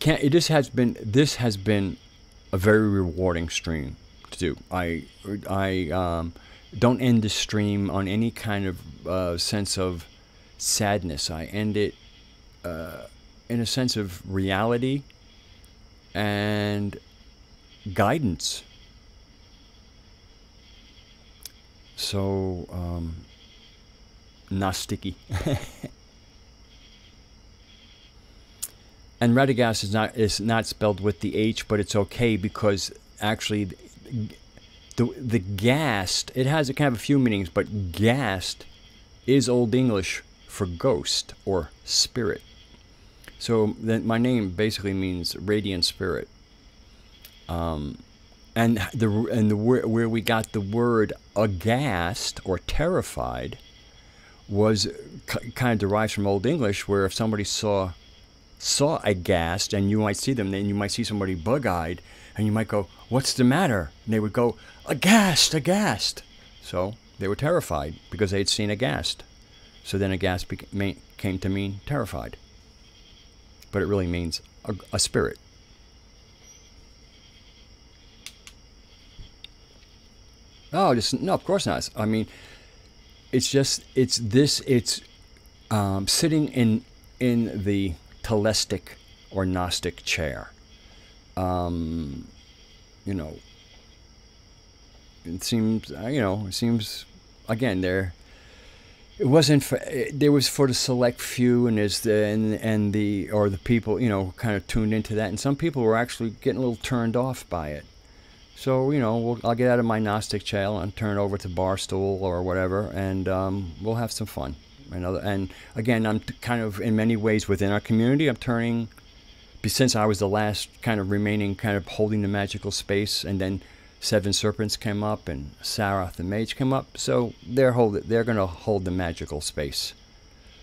This has been a very rewarding stream to do. I don't end the stream on any kind of sense of sadness. I end it in a sense of reality and guidance. So, Gnosticy. And Radagast is not spelled with the H, but it's okay because actually the gast, it can have a few meanings, but gast is Old English for ghost or spirit. So then my name basically means radiant spirit. And where we got the word aghast or terrified was kind of derives from Old English, where if somebody saw aghast, and you might see them, then you might see somebody bug-eyed, and you might go, "What's the matter?" And they would go, "Aghast, aghast." So they were terrified because they had seen aghast. So then aghast came to mean terrified, but it really means a spirit. Oh, no, of course not. I mean, it's sitting in the telestic or Gnostic chair. You know, it seems, again, it wasn't for, there was for the select few, and there's the and the or the people, you know, kind of tuned into that, and some people were actually getting a little turned off by it. So, you know, I'll get out of my Gnostic channel and turn it over to Barstool or whatever, and we'll have some fun. And again, I'm kind of in many ways within our community. I'm turning, since I was the last kind of remaining kind of holding the magical space, and then Seven Serpents came up and Sarath the Mage came up. So they're going to hold the magical space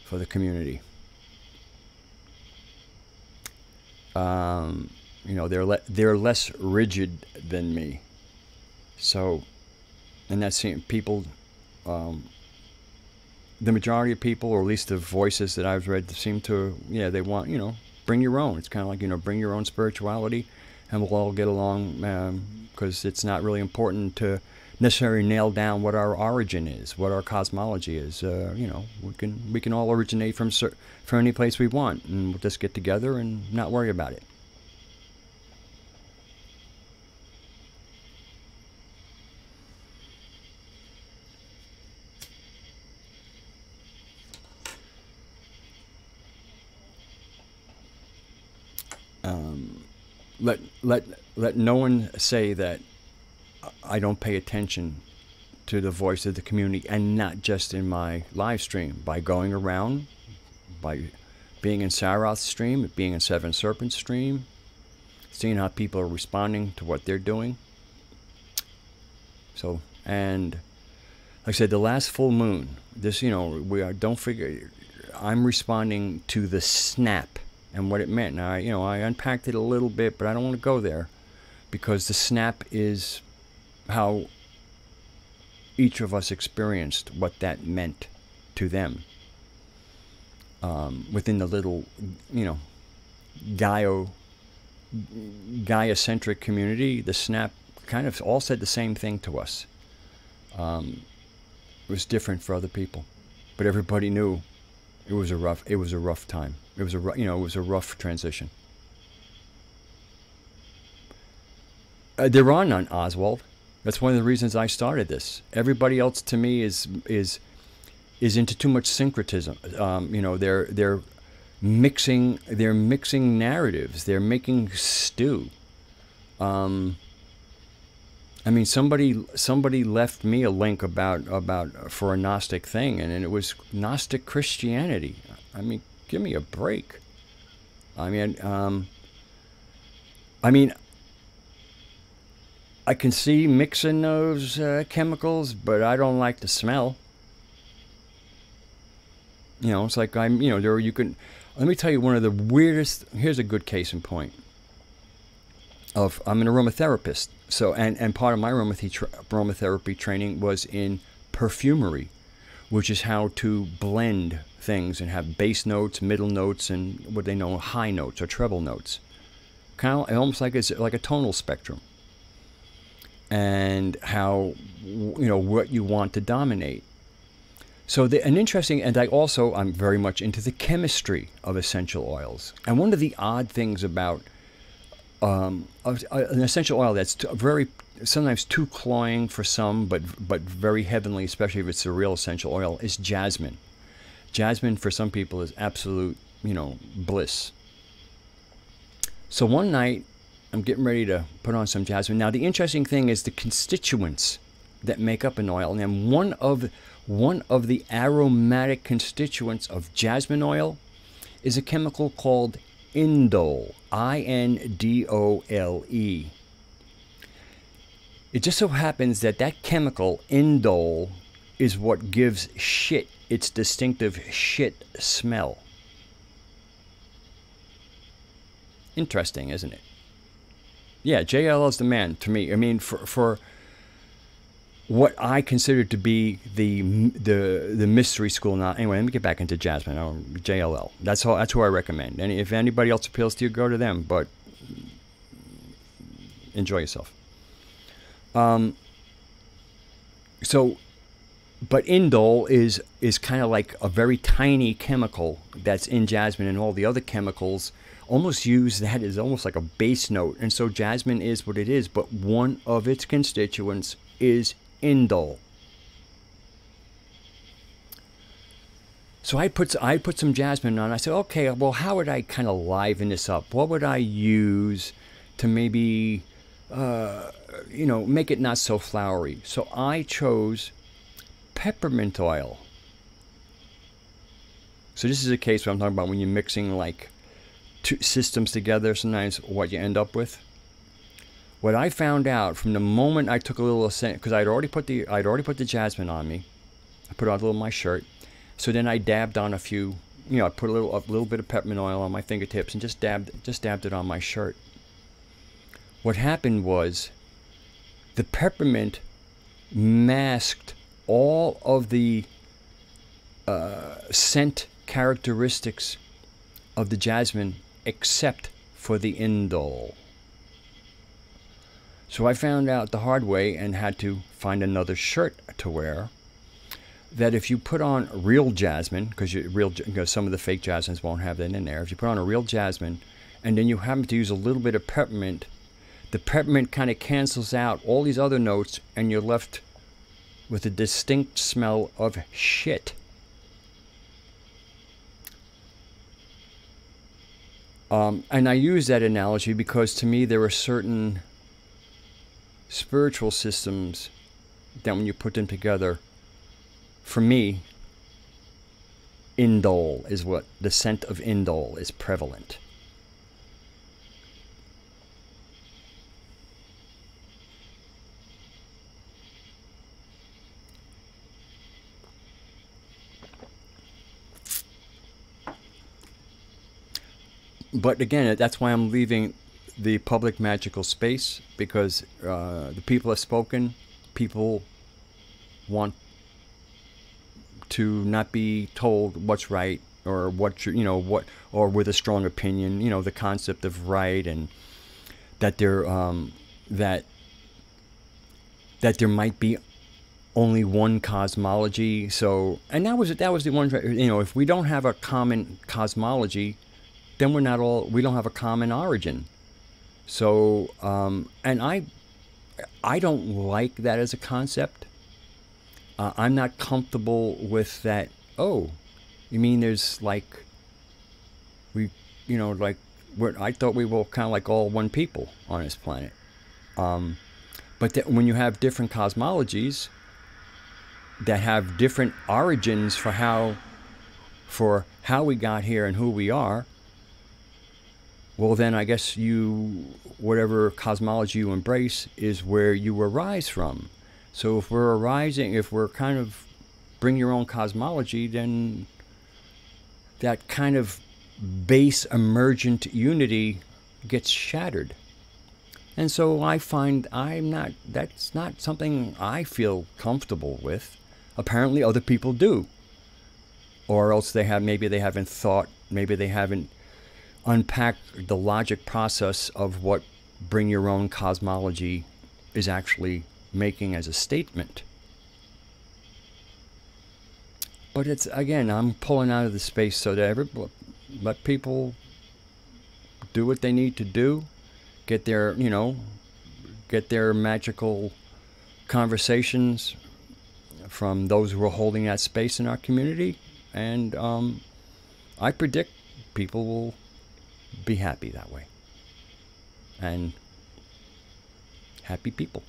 for the community. You know, they're less rigid than me. So, and that's people, the majority of people, or at least the voices that I've read, seem to, yeah, they want, you know, bring your own. It's kind of like, you know, bring your own spirituality, and we'll all get along, because it's not really important to necessarily nail down what our origin is, what our cosmology is. You know, we can all originate from any place we want, and we'll just get together and not worry about it. Let no one say that I don't pay attention to the voice of the community, and not just in my live stream, by going around, by being in Sarath's stream, being in Seven Serpents stream, seeing how people are responding to what they're doing. So, and like I said, the last full moon, this, you know, don't forget, I'm responding to the snap and what it meant. Now, you know, I unpacked it a little bit, but I don't want to go there, because the snap is how each of us experienced what that meant to them. Within the little, you know, Gaia-centric community, the snap kind of all said the same thing to us. It was different for other people, but everybody knew it was a rough time. It was a rough transition. There are none, Oswald. That's one of the reasons I started this. Everybody else to me is into too much syncretism. You know, they're mixing narratives. They're making stew. I mean, somebody left me a link about for a Gnostic thing, and it was Gnostic Christianity. I mean, give me a break. I mean, I can see mixing those chemicals, but I don't like the smell. You know, it's like you know, you can. Let me tell you one of the weirdest. Here's a good case in point. I'm an aromatherapist, so and part of my aromatherapy training was in perfumery, which is how to blend things and have bass notes, middle notes, and what they know high notes or treble notes. Kind of almost like it's like a tonal spectrum. And how, you know, what you want to dominate. So an interesting, and I'm very much into the chemistry of essential oils. And one of the odd things about an essential oil that's sometimes too cloying for some, but very heavenly, especially if it's a real essential oil, is jasmine. Jasmine for some people is absolute, you know, bliss. So one night, I'm getting ready to put on some jasmine. Now, the interesting thing is the constituents that make up an oil. And one of the aromatic constituents of jasmine oil is a chemical called indole, I-N-D-O-L-E. It just so happens that chemical, indole, is what gives shit its distinctive shit smell. Interesting, isn't it? Yeah, JLL is the man to me. I mean, for what I consider to be the mystery school. Now, anyway, let me get back into jasmine. JLL. That's who I recommend. And if anybody else appeals to you, go to them. But enjoy yourself. But indole is kind of like a very tiny chemical that's in jasmine, and all the other chemicals almost use that as almost like a base note. And so jasmine is what it is, but one of its constituents is indole. So I put some jasmine on. I said, okay, well, how would I kind of liven this up? What would I use to maybe, make it not so flowery? So I chose peppermint oil. So this is a case where I'm talking about when you're mixing like two systems together, sometimes what you end up with. What I found out from the moment I took a little scent, because I'd already put the jasmine on me. I put it on a little of my shirt. So then I dabbed on a few, I put a little bit of peppermint oil on my fingertips and just dabbed it on my shirt. What happened was the peppermint masked all of the scent characteristics of the jasmine except for the indole. So I found out the hard way and had to find another shirt to wear, that if you put on real jasmine, because some of the fake jasmines won't have that in there, if you put on a real jasmine and then you happen to use a little bit of peppermint, the peppermint kind of cancels out all these other notes and you're left with a distinct smell of shit. And I use that analogy because to me there are certain spiritual systems that when you put them together, for me, indole is what the scent of indole is prevalent. But again, that's why I'm leaving the public magical space, because the people have spoken. People want to not be told what's right or or with a strong opinion. The concept of right, and that there that there might be only one cosmology. So, and that was the one. If we don't have a common cosmology, then we don't have a common origin. So, and I don't like that as a concept. I'm not comfortable with that. Oh, you mean there's like, I thought we were kind of like all one people on this planet. But when you have different cosmologies that have different origins for how we got here and who we are, well, then I guess whatever cosmology you embrace is where you arise from. So if we're kind of bring your own cosmology, then that kind of base emergent unity gets shattered. And so I find that's not something I feel comfortable with. Apparently other people do. Or else maybe they haven't thought, maybe they haven't unpacked the logic process of what bring your own cosmology is actually making as a statement. But it's, again, I'm pulling out of the space so that let people do what they need to do, get their magical conversations from those who are holding that space in our community, and I predict people will be happy that way, and happy people.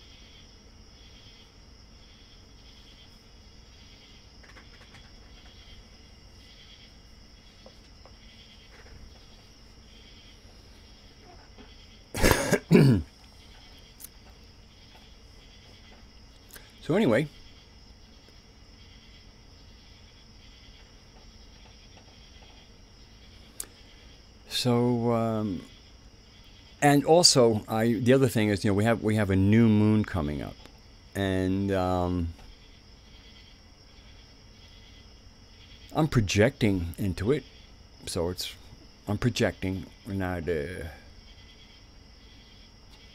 So anyway, and also the other thing is, we have a new moon coming up, and I'm projecting into it, so I'm projecting, not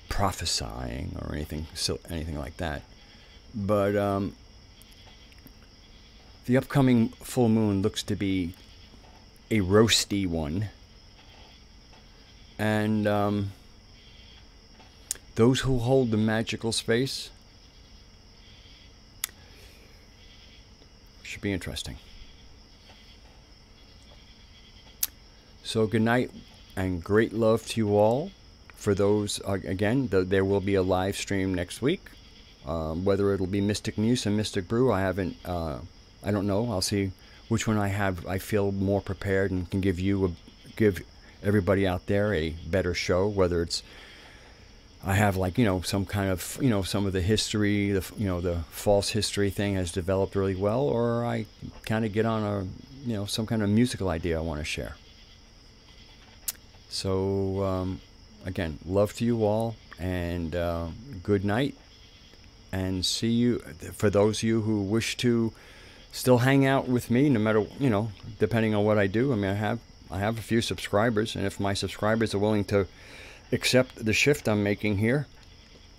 prophesying or anything like that. But the upcoming full moon looks to be a roasty one, and those who hold the magical space should be interesting. So good night and great love to you all. For those, again, there will be a live stream next week. Whether it'll be Mystic Muse and Mystic Brew, I don't know. I'll see which one I feel more prepared and can give everybody out there a better show. Whether it's I have some kind of some of the history, the false history thing has developed really well, or I kind of get on some kind of musical idea I want to share. So again, love to you all, and good night, and see you. For those of you who wish to still hang out with me, no matter depending on what I do. I mean, I have a few subscribers, and if my subscribers are willing to accept the shift I'm making here,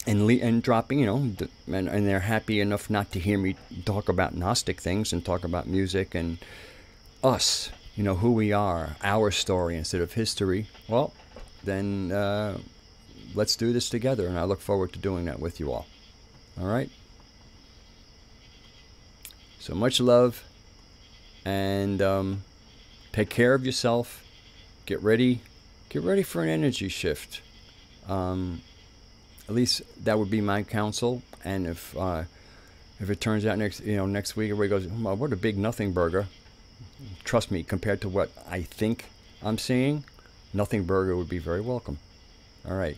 and dropping, and they're happy enough not to hear me talk about Gnostic things and talk about music and us, who we are, our story instead of history. Well, then let's do this together, and I look forward to doing that with you all. All right. So much love, and take care of yourself. Get ready for an energy shift. At least that would be my counsel. And if it turns out next week everybody goes, well, what a big nothing burger. Trust me, compared to what I think I'm seeing, nothing burger would be very welcome. All right.